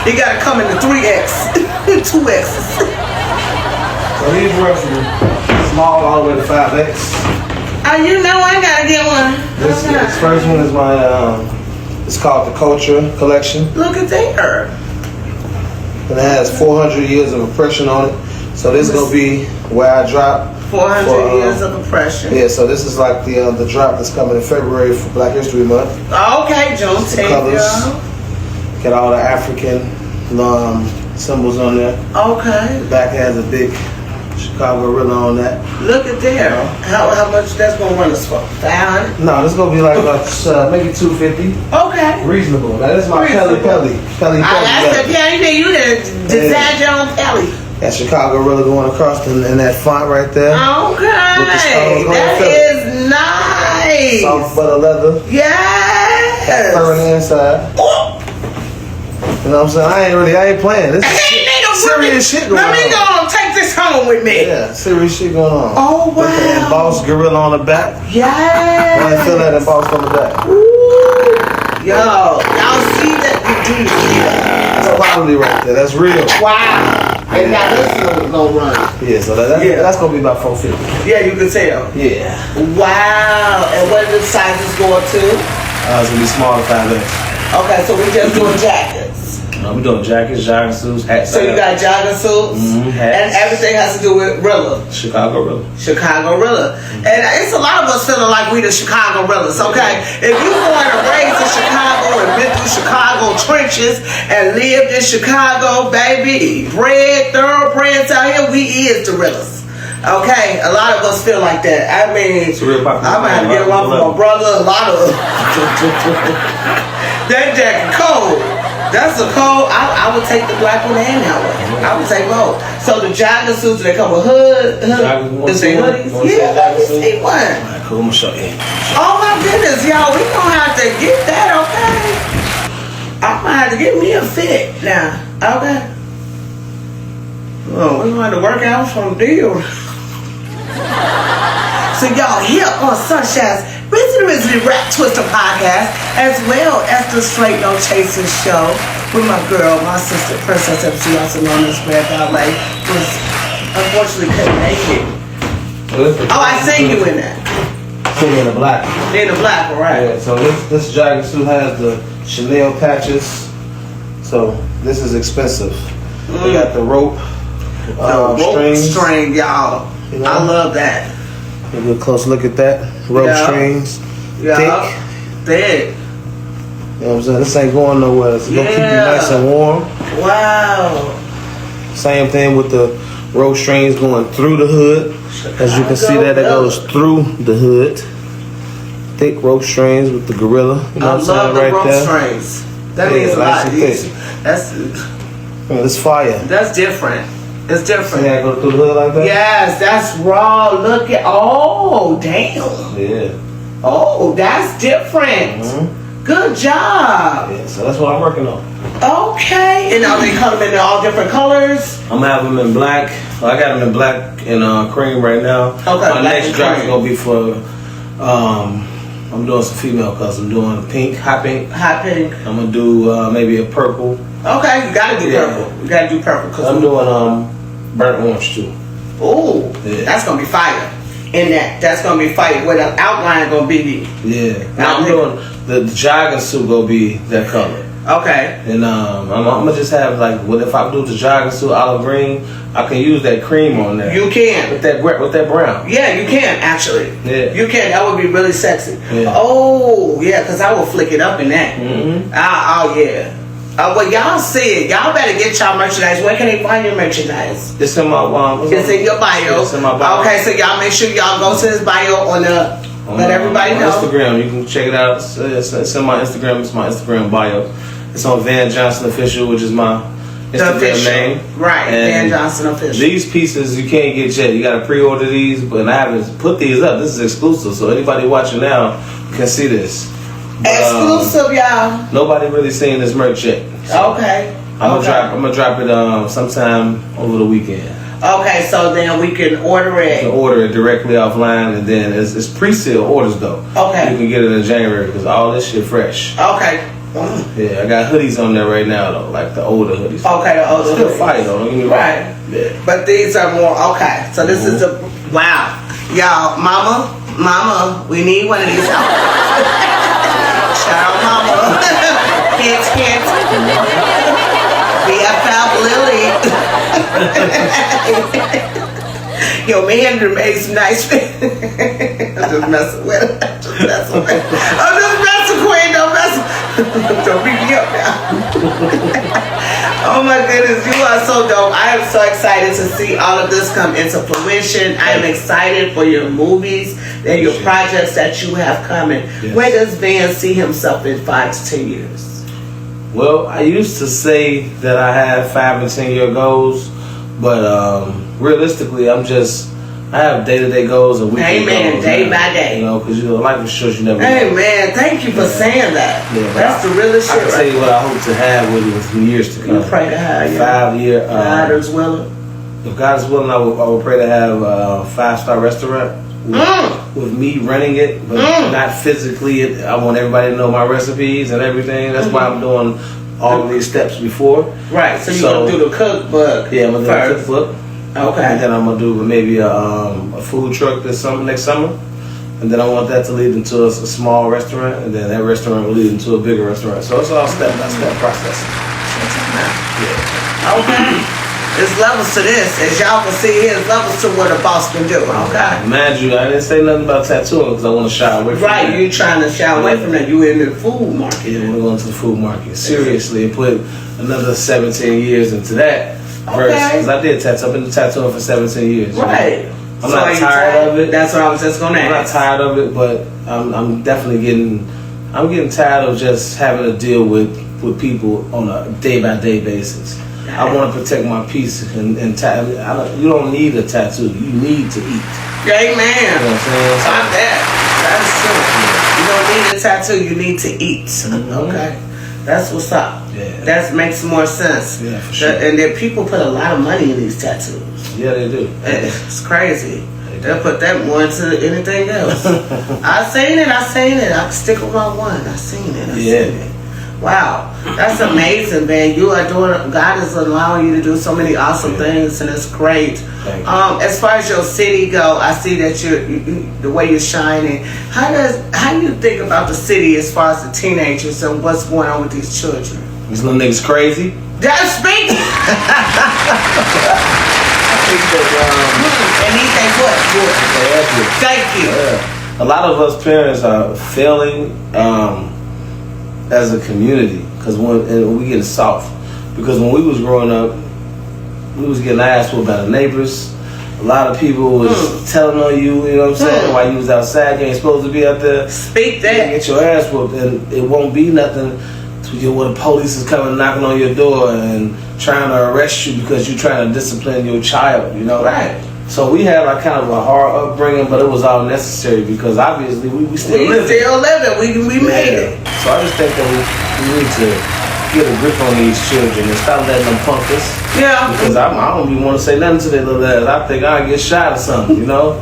He got to come in the 3X, 2Xs. So these run from small all the way to 5X. You know I got to get one. This first one is my... it's called the Culture Collection. Look at there. And it has 400 years of oppression on it. So this is going to be where I drop. 400 years of oppression. Yeah, so this is like the drop that's coming in February for Black History Month. Okay, Juneteenth. Colors. Got all the African symbols on there. Okay. The back has a big Chicago Gorilla on that. Look at there. How much that's gonna run us for? 500? No, this gonna be like about maybe 250. Okay. Reasonable. Now this is my Pelly. I said, Pelly, you done designed your own Pelly. That Chicago Gorilla going across in that font right there. Okay. With the stones on That the is nice. soft butter leather. Yes. Got fur on the inside. Oh. You know what I'm saying? I ain't playing. This is serious shit going on. Let me go and take this home with me. Yeah, serious shit going on. Oh, wow. With the embossed gorilla on the back. Yes. I feel that embossed on the back. Ooh. Yo, y'all see that? You do see that? That's quality right there. That's real. Wow. And now this is gonna run. Yeah, so that's gonna be about 450. Yeah, you can tell. Yeah. Wow. And what are the sizes going to? It's gonna be smaller 5X. Okay, so we just doing jackets. We're doing jackets, jogging suits, hats. So you got jogging suits, hats. and everything has to do with Rilla. Chicago Gorilla. Chicago Rilla. And it's a lot of us feeling like we the Chicago Rillas, okay? If you born and raised in Chicago and been through Chicago trenches and lived in Chicago, baby, thoroughbreds out here, we is the Rillas. Okay, a lot of us feel like that. I mean, it's a real popular I'm gonna have to get one for my brother. A lot of that jacket cold. That's a cold. I would take the black one and that one. I would take both. So the jogging suits, they come with hood. Is they hoodies? Yeah, let me see one. Alright, cool. I'm gonna show you. Oh my goodness, y'all, we gonna have to get that, okay? I'm gonna have to get me a fit now, okay? Oh, we're gonna have to work out some deal. So y'all here on Sunshine's Rizzly Rap Twister podcast, as well as the Straight No Chaser show with my girl, my sister, Princess MC, also known as Red Ballet, was unfortunately couldn't make it. Oh, I seen you in that. Sing in the black. In the black, all right. Yeah, so this jogging suit has the Chanel patches. So this is expensive. They got the rope, string, y'all. You know? I love that. A good close look at that. Rope strings. Thick. Thick. You know what I'm saying? This ain't going nowhere. It's gonna keep you nice and warm. Wow. Same thing with the rope strings going through the hood. As you can see that it goes through the hood. Thick rope strings with the gorilla. You know what I'm saying? Right there. Strings. That means a lot. That's fire. That's different. It's different. See how I go through the hood like that? Yes, that's raw. Look at. Oh, damn. Yeah. Oh, that's different. Good job. Yeah, so that's what I'm working on. Okay. And are they coming in all different colors? I'm gonna have them in black. I got them in black and cream right now. Okay. My next drop is gonna be for. I'm doing some female colors. I'm doing pink, hot pink. Hot pink. I'm gonna do maybe a purple. Okay, you gotta do purple. You gotta do purple. Cause I'm doing burnt orange too. Ooh, that's gonna be fire. In that's gonna be fire. Where the outline gonna be. Yeah. Now I'm doing the jogging suit gonna be that color. Okay. And I'm gonna just have like, what if I do the jogging suit olive green? I can use that cream on there. You can with that brown. Yeah, you can actually. Yeah. You can. That would be really sexy. Yeah. Oh yeah, cause I will flick it up in that. Oh yeah. Well, y'all see it. Y'all better get y'all merchandise. Where can they find your merchandise? It's in my it's in your bio. It's in my bio. Okay, so y'all make sure y'all go to his bio on the. Let everybody know. Instagram. You can check it out. It's in my Instagram. It's my Instagram bio. It's on Van Johnson Official, which is my Instagram name. Right, Van Johnson Official. These pieces you can't get yet. You got to pre-order these, but I haven't put these up. This is exclusive, so anybody watching now can see this. Exclusive, y'all. Nobody really seen this merch yet. So okay. I'm gonna drop it sometime over the weekend. Okay, so then we can order it. You can order it directly offline, and then it's pre-sale orders though. Okay. You can get it in January because all this shit fresh. Okay. Yeah, I got hoodies on there right now though, like the older hoodies. Okay, the older still hoodies. fire though. Don't get me wrong. Right. Yeah. But these are more okay. So this is a wow, y'all, mama, we need one of these. Shout out, mama. Hint. BFF Lily. Yo, man, made some nice. I'm just messing with it. I'm just messing, Queen. Don't mess. Don't beat me up now. Oh my goodness, you are so dope. I am so excited to see all of this come into fruition. I am excited for your movies and your projects that you have coming. Yes. Where does Van see himself in 5 to 10 years? Well, I used to say that I had 5 and 10 year goals, but realistically, I have day-to-day goals and weekly goals. Amen. Day by day. You know, because life is short. You never know. Amen. Thank you for saying that. Yeah, that's the realest I shit. can tell you what I hope to have with it in years to come. You pray to have 5 year. God is willing. If God is willing, I will pray to have a 5-star restaurant with me running it, but not physically. I want everybody to know my recipes and everything. That's why I'm doing all of these steps before. Right. So you're gonna do the cookbook. Yeah, I'm gonna do the cookbook. Okay. And then I'm gonna do maybe a food truck next summer, and then I want that to lead into a small restaurant, and then that restaurant will lead into a bigger restaurant. So it's all step by step process. Yeah. Okay. There's levels to this. As y'all can see, here's levels to what a boss can do. Okay. Mind you, I didn't say nothing about tattooing because I want to shy away from that. Right, you trying to shy away from that. You in the food market. Yeah, I want to go into the food market seriously and put another 17 years into that. Because I did tattoo. I've been tattooing for 17 years. Right. I'm not tired of it. That's what I was just gonna ask. I'm not tired of it, but I'm definitely getting tired of just having to deal with people on a day by day basis. I want to protect my peace and you don't need a tattoo. You need to eat. Amen. You know what I'm saying? Stop that. That's true. You don't need a tattoo. You need to eat. Okay. That's what's up. Yeah. That makes more sense. Yeah, for sure. And then people put a lot of money in these tattoos. Yeah, they do. It's crazy. They'll put that more into anything else. I seen it. I can stick with my one. I seen it. I seen it. Wow, that's amazing, man. You are doing. God is allowing you to do so many awesome things, and it's great. Thank you. As far as your city go, I see that the way you're shining. How do you think about the city as far as the teenagers and what's going on with these children? These little niggas crazy. Just speak. And he say what? Thank you. Yeah. A lot of us parents are failing as a community because when we get soft. Because when we was growing up, we was getting ass whooped by the neighbors. A lot of people was telling on you, you know what I'm saying, while you was outside, you ain't supposed to be out there. Speak that. You get your ass whooped, and it won't be nothing when the police is coming knocking on your door and trying to arrest you because you're trying to discipline your child, you know? Right. So we had like kind of a hard upbringing, but it was all necessary because obviously we still living. Still living. We made it. So I just think that we need to get a grip on these children and stop letting them punk us. Yeah. Because I don't even want to say nothing to their little ass. I think I'll get shot or something, you know?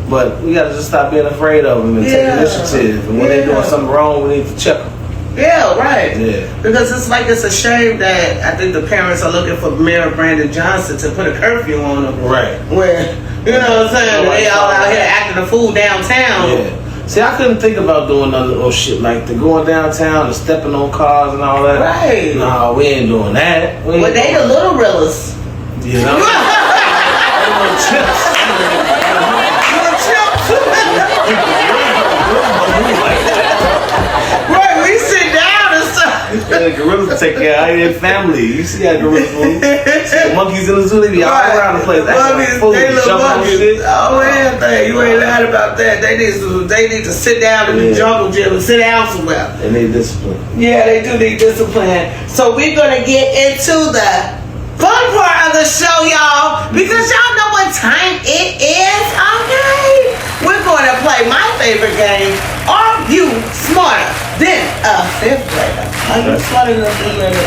But we got to just stop being afraid of them and take initiative. And when they're doing something wrong, we need to check them. Yeah, right. Yeah. Because it's a shame that I think the parents are looking for Mayor Brandon Johnson to put a curfew on them. Right. Where, you know what I'm saying, they all out here acting a fool downtown. Yeah. See, I couldn't think about doing none of those shit like the going downtown and stepping on cars and all that. Right. No, we ain't doing that. Well, they the little realers. You know? Little chips. Little chips. Right, we sit down and stuff. The gorillas take care of their family. You see how gorillas move? See the monkeys in the zoo, they be all around the place. Monkeys, they little monkeys. Oh man, you ain't lying about that. They need to sit down in the jungle gym and sit down somewhere. They need discipline. Yeah, they do need discipline. So we're gonna get into the fun part of the show, y'all, because y'all know what time it is. Okay, we're going to play my favorite game. Are you smarter than a 5th grader? Are you smarter than a 5th grader?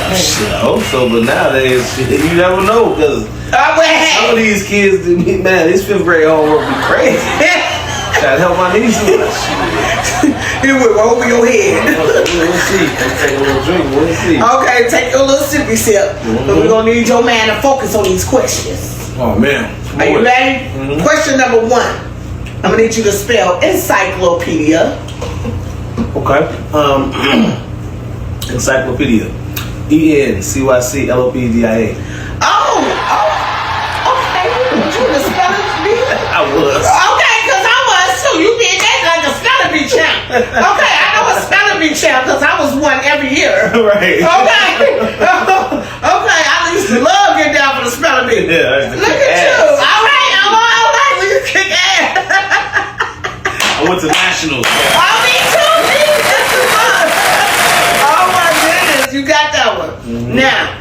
I hope so, but nowadays you never know because some of these kids, man, this 5th grade homework be crazy. Try to help my niece with that shit. It went over your head. We'll see. Let's take a little drink. We'll see. Okay, take a little sippy sip. But we're gonna need your man to focus on these questions. Oh man. Are you ready? Question number 1. I'm gonna need you to spell encyclopedia. Okay. Encyclopedia. ENCYCLOPEDIA. Oh, okay. You the spelling bee? I was. Okay, because I was too. You did that like a spelling bee champ. Okay, I know a spelling bee champ because I was one every year. Right. Okay. Okay, I Yeah, I used to Look kick at you. ass. All right. Look at kick ass. I went to nationals. Oh, me too. Oh my goodness, you got that one. Now,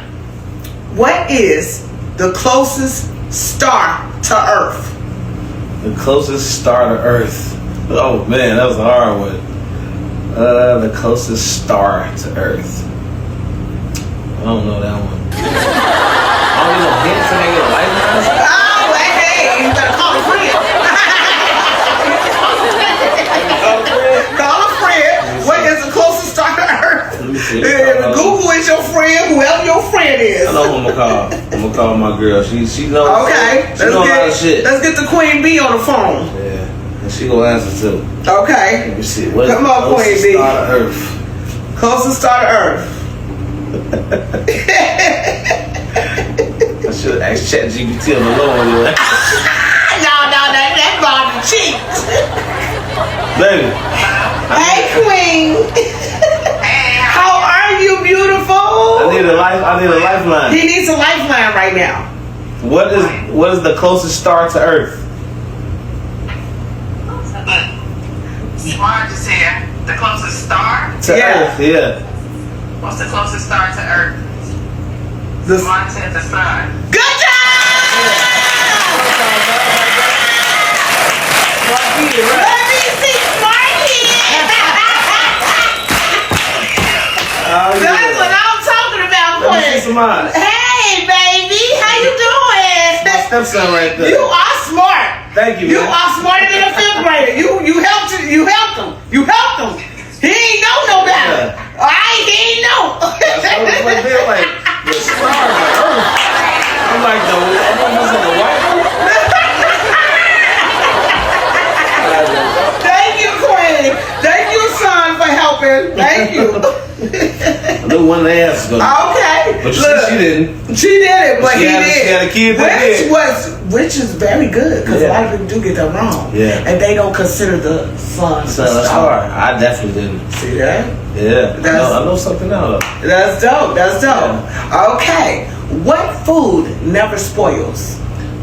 what is the closest star to Earth? The closest star to Earth. Oh man, that was a hard one. The closest star to Earth. I don't know that one. I don't get no hints and I get a lifeline. Oh, hey, you better call a friend. Call a friend. What is the closest star to Earth? Let me see. Google is your friend, whoever your friend is. I know who I'm gonna call. I'm gonna call my girl. She knows. Okay, She knows a lot of shit. let's get the Queen Bee on the phone. Yeah, and she gonna answer too. Okay, Let me see. What is Come the on, Queen closest Bee. star to Earth? closest star to Earth. I should have asked ChatGPT on the low one. No, that's on the cheeks. Baby, Hey, Queen. How are you, beautiful? I need a lifeline. He needs a lifeline right now. What is the closest star to Earth? Smart just here. The closest star? To Earth, yeah. What's the closest star to Earth? The- Smart said the sun. Good job! Let me see Smarty. Oh, That's what I'm talking about, Let me see Queen. some eyes. Hey, baby, how you My doing? stepson right there. You are smart. Thank you, You man. are smarter than a fifth grader. You helped him. You helped him. He ain't know no better. He ain't know. That's what it's like. They're like the stars of Earth. I'm like the white one. Thank you, Queen. Thank you, son, for helping. Thank you. I knew one of the answers go. Okay. But Look, she didn't. She did it, but She he had a- did. she had a kid that did. Which is very good because a Yeah. lot of people do get that wrong. Yeah. And they don't consider the sun Son of a star. I definitely didn't. See that? Yeah. That's- I know something now. That's dope. Okay. What food never spoils?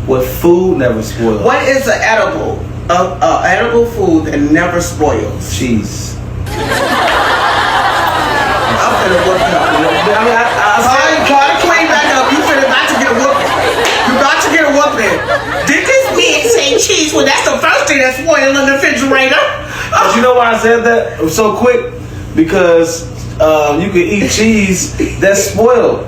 What food never spoils? What is an edible? Edible food that never spoils. Cheese. I'm finna whoop you. Call the Queen back up. You finna about to get a whooping. You about to get a whooping. Did this man say cheese? Well, that's the first thing that's spoiled in the refrigerator. But you know why I said that so quick? Because you can eat cheese that's spoiled.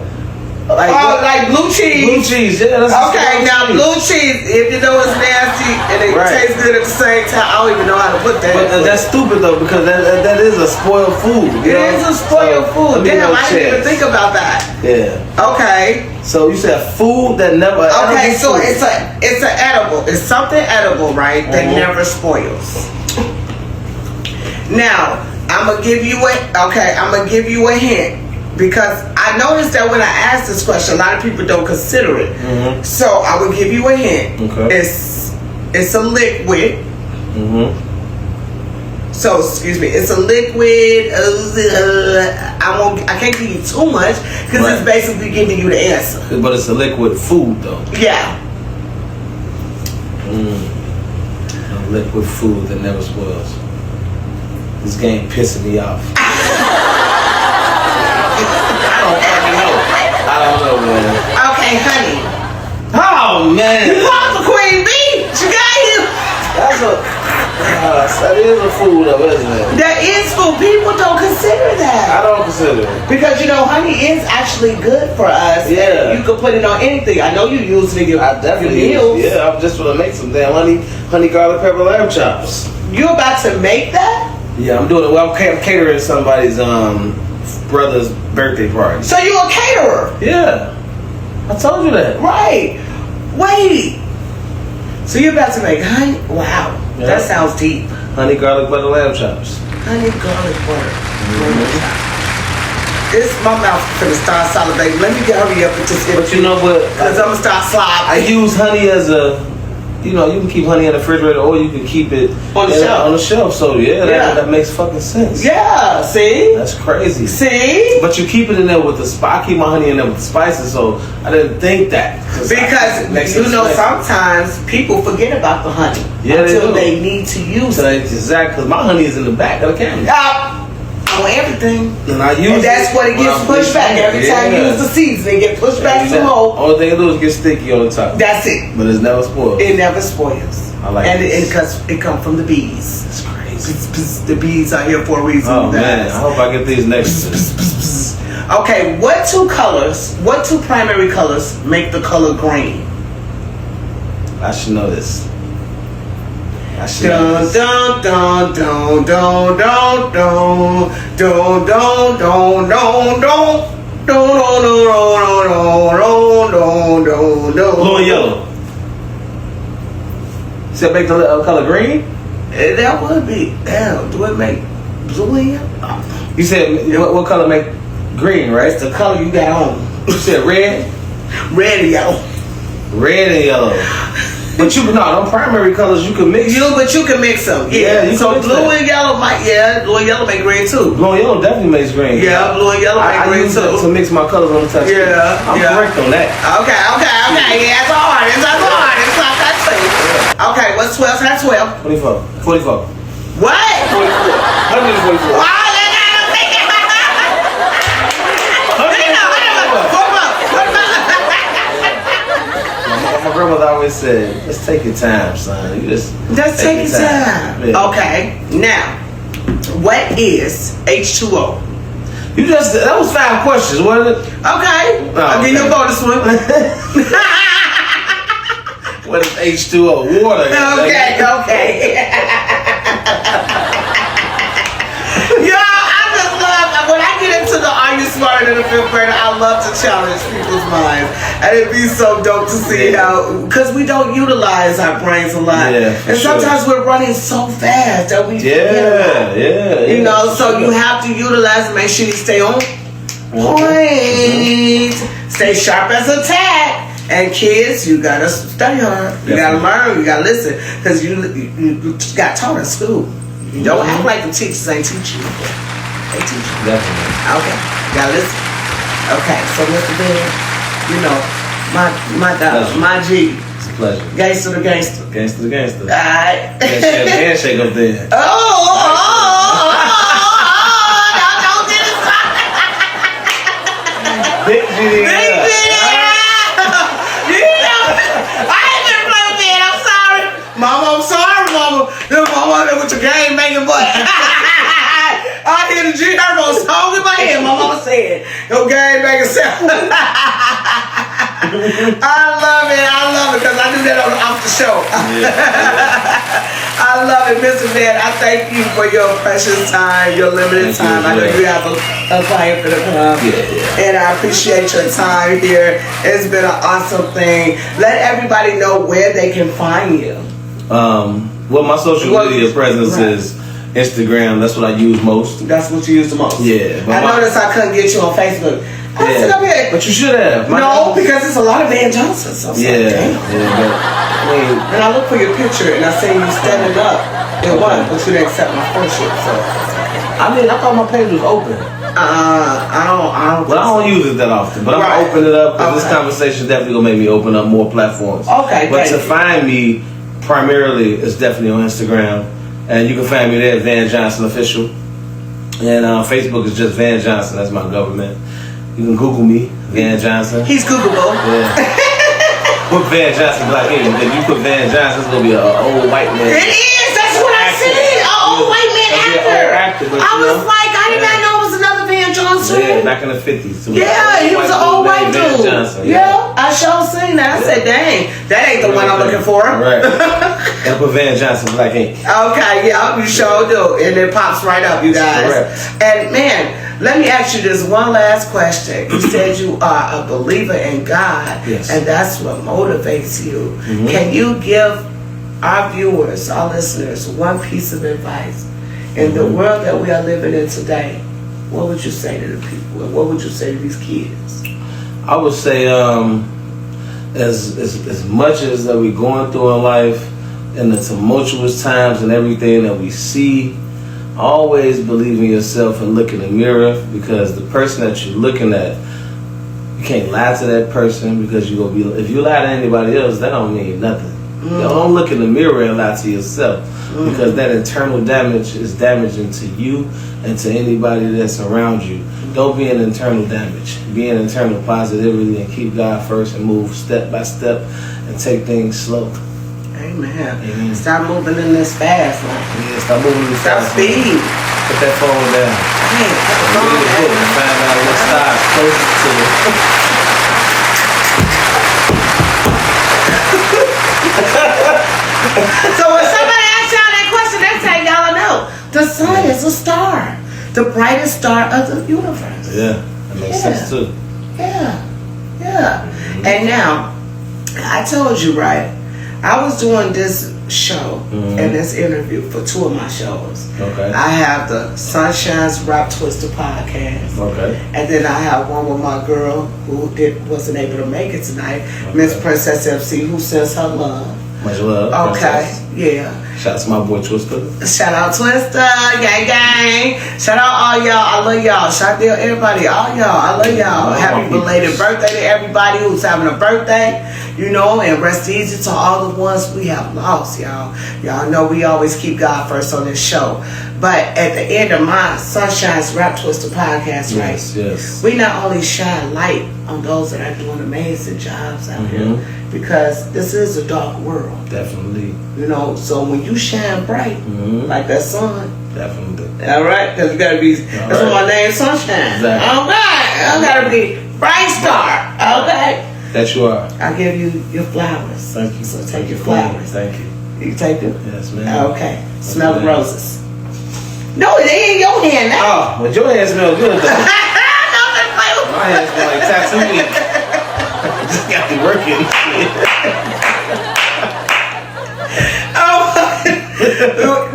Like blue cheese. Blue cheese, yeah. That's Okay, now blue cheese, if you know it's nasty and it Right. tastes good at the same time, I don't even know how to put that. But that's stupid though, because that is a spoiled food. It is a spoiled food. Damn, I didn't even think about that. Yeah. Okay. So you said food that never. Okay, edible so food. it's an edible. It's something edible, right? That Mhm. never spoils. Now, I'm gonna give you a hint because I noticed that when I asked this question, a lot of people don't consider it. Mhm. So I will give you a hint. Okay. It's a liquid. Mhm. So excuse me, it's a liquid. I can't give you too much because Right. it's basically giving you the answer. But it's a liquid food though. Yeah. A liquid food that never spoils. This game pissing me off. I don't know, man. Okay, honey. Oh man. You called the Queen Bee. She got you. That is a food though, isn't it? That is food. People don't consider I that. don't consider it. Because you know, honey is actually good for us. Yeah. You can put it on anything. I know you use it in your, I definitely your meals. Yeah, I'm just gonna make some damn honey garlic pepper lamb chops. You about to make that? Yeah, I'm doing it. Well, I'm catering somebody's brother's birthday party. So you a caterer. Yeah, I told you that. Right. Wait. So you're about to make honey? Wow. Yeah. That sounds deep. Honey garlic butter lamb chops. Honey garlic butter. It's my mouth finna start salivating. Let me hurry up and just get But you know what? because I'm gonna start I slobbing. use honey as a you know, you can keep honey in the refrigerator, or you can keep it On the shelf. On the shelf. So that makes fucking sense. Yeah, see? That's crazy. See? But you keep it in there with the I keep my honey in there with the spices, so I didn't think that. Because you know, sometimes people forget about the honey until they need to use it. Exactly, because my honey is in the back of the cabinet. On everything. And I use and that's what it gets pushed back. Every time you use the seeds, they get pushed back some more. Only thing it do is get sticky on the top. That's it. But it's never spoiled. It never spoils. I like it. And because it comes from the bees. That's crazy. The bees are here for a reason. Oh man, I hope I get these next. Okay, what two primary colors make the color green? I should know this. Dun dun dun dun dun dun dun dun dun dun dun dun. Blue and yellow. Does that make the color green? That would be. Damn, do it make blue and yellow? You said what color make green, right? It's the color you got on. You said red? Red and yellow. Red and yellow. But them primary colors you can mix. But you can mix them. Yeah. So blue and yellow blue and yellow make green too. Blue and yellow definitely makes green. Yeah, blue and yellow make green too. I use to mix my colors on the touch. Yeah. I'm correct on that. Okay. Yeah, it's hard. It's hard. It's not that too. Okay, what's 12 times 12? 24. 44. What? 44. 144. Wow. My grandmother always said, "Let's take your time, son. You just take your time." Yeah. Okay. Now, what is H2O? That was 5 questions, wasn't it? Okay. I'll give you a bonus one. What is H2O? Water. Okay. I just love when I get into the Are You Smarter Than a Fifth Grader? I love to challenge people's minds, and it'd be so dope to see how, because we don't utilize our brains a lot, and sometimes we're running so fast that we forget. You know, so you have to utilize. Make sure you stay on point, stay sharp as a tack. And kids, you gotta study hard. You gotta learn. You gotta listen, because you got taught in school. You don't act like the teachers ain't teaching you. They teach you. Definitely. Okay. You gotta listen. Okay. So Mr. Ben, you know, my dog, my G. It's a pleasure. Gangster the gangster. Gangster the gangster. All right. Handshake up there. Don't get it started. Big G. Mama, I'm sorry, Mama. Mama, with your game making butt. I hear the G Herbo song in my head. My mama said, "Your game making sound." I love it, because I do that off the show. I love it, Mr. Man. I thank you for your precious time, your limited time. I know you have a client for the club, and I appreciate your time here. It's been an awesome thing. Let everybody know where they can find you. Well, my social media presence is Instagram. That's what I use most. That's what you use the most. Yeah. I noticed I couldn't get you on Facebook. I sit up here. But you should have. Because it's a lot of Van Johnsons. So and I look for your picture and I see you standing up in one, but you didn't accept my friendship. So I thought my page was open. I don't. But I don't use it that often. But I'm gonna open it up, because this conversation definitely gonna make me open up more platforms. Okay. But to find me, primarily, it's definitely on Instagram, and you can find me there, Van Johnson Official, and Facebook is just Van Johnson. That's my government. You can Google me, Van Johnson. He's Googleable. Yeah. Put Van Johnson Black Ink. If you put Van Johnson, it's gonna be an old white man. It is. That's what I said. An old white man actor. I was like, I did not know it was another Van Johnson. Yeah, back in the 50s. He was an old white dude. Johnson, I sure seen that. I said, dang, that ain't the one I'm looking for. Right. And put Van Johnson Black Ink. Okay, you sure do. And it pops right up, you guys. Correct. And man, let me ask you this one last question. You said you are a believer in God, and that's what motivates you. Mm-hmm. Can you give our viewers, our listeners, one piece of advice in the world that we are living in today? What would you say to the people, and what would you say to these kids? I would say as much as that we're going through in life, and the tumultuous times and everything that we see, always believe in yourself and look in the mirror, because the person that you're looking at, you can't lie to that person, because you gonna be. If you lie to anybody else, that don't mean nothing. Don't look in the mirror and lie to yourself, because that internal damage is damaging to you and to anybody that's around you. Don't be an internal damage. Be an internal positivity and keep God first and move step by step and take things slow. Amen. Stop moving in this fast, man. Yeah, stop moving this Stop fast. speed. Put that phone down. Hey, put the phone Read a book down. and find out what stars closest to you. So when somebody asks y'all that question, they say y'all know the sun is a star, the brightest star of the universe. Yeah, that makes sense too. Yeah. And now, I told you, right? I was doing this show and this interview for 2 of my shows. Okay. I have the Sunshine's Rap Twister podcast. Okay. And then I have one with my girl who wasn't able to make it tonight, Miss Princess MC, who sends her love. Much love. Okay, Princess. yeah. Shout out to my boy Twister. Shout out Twister, gang gang. Shout out all y'all, I love y'all. Shout out to everybody, all y'all, I love y'all. Happy belated birthday to everybody who's having a birthday, you know, and rest easy to all the ones we have lost, y'all. Y'all know we always keep God first on this show. But at the end of my Sunshine's Rap Twister podcast, right? Yes. We not only shine light on those that are doing amazing jobs out here, because this is a dark world. Definitely. You know, so when you shine bright, like that sun, Definitely. all right, because you gotta be, that's what my name's Sunshine. Exactly. Okay, I gotta be bright star, okay? That you are. I'll give you your flowers. Thank you. So take your Queen. flowers. Thank you. You can take them? Yes, ma'am. Okay. Smell the ma'am. roses. No, they in your hand now. Oh, but your hands smell good though. My hands smell like tattoo ink. Just got to working.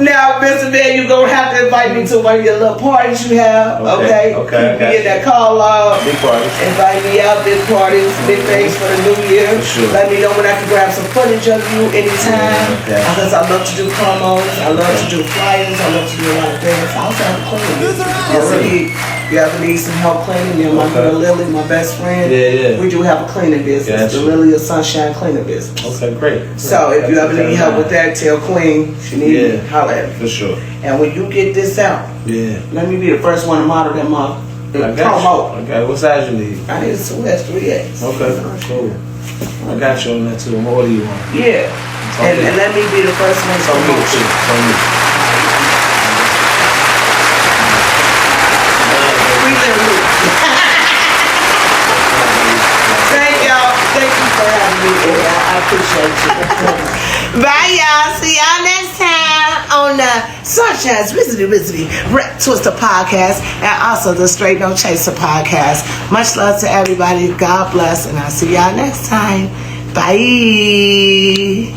Now, Mr. Man, you're going to have to invite me to one of your little parties you have, okay? Okay, Be in that call log. Big parties. Invite me out, big parties, big things for the new year. For sure. Let me know when I can grab some footage of you anytime. Okay. Because I love to do promos, I love to do flyers, I love to do a lot of things. I also have a cleaning business. Yes, indeed. You ever need some help cleaning? Me and my girl Lily, my best friend. Yeah. We do have a cleaning business, Gotcha. the Lily of Sunshine cleaning business. Okay, great. So if you ever need help with that, tell Queen she needs me. Holler at me. For sure. And when you get this out, let me be the first one to model them up. I got Promo. you. Okay, what size you need? I need a 2S3X. Okay, cool. I got you on that too. What order you want? Yeah. And let me be the first one to So me promote too. you. So me. We live loose. Thank y'all. Thank you for having me. I appreciate you. Bye, y'all. See y'all next time on the Sunshine's Wizardy Rap Twister podcast and also the Straight No Chaser podcast. Much love to everybody. God bless, and I'll see y'all next time. Bye.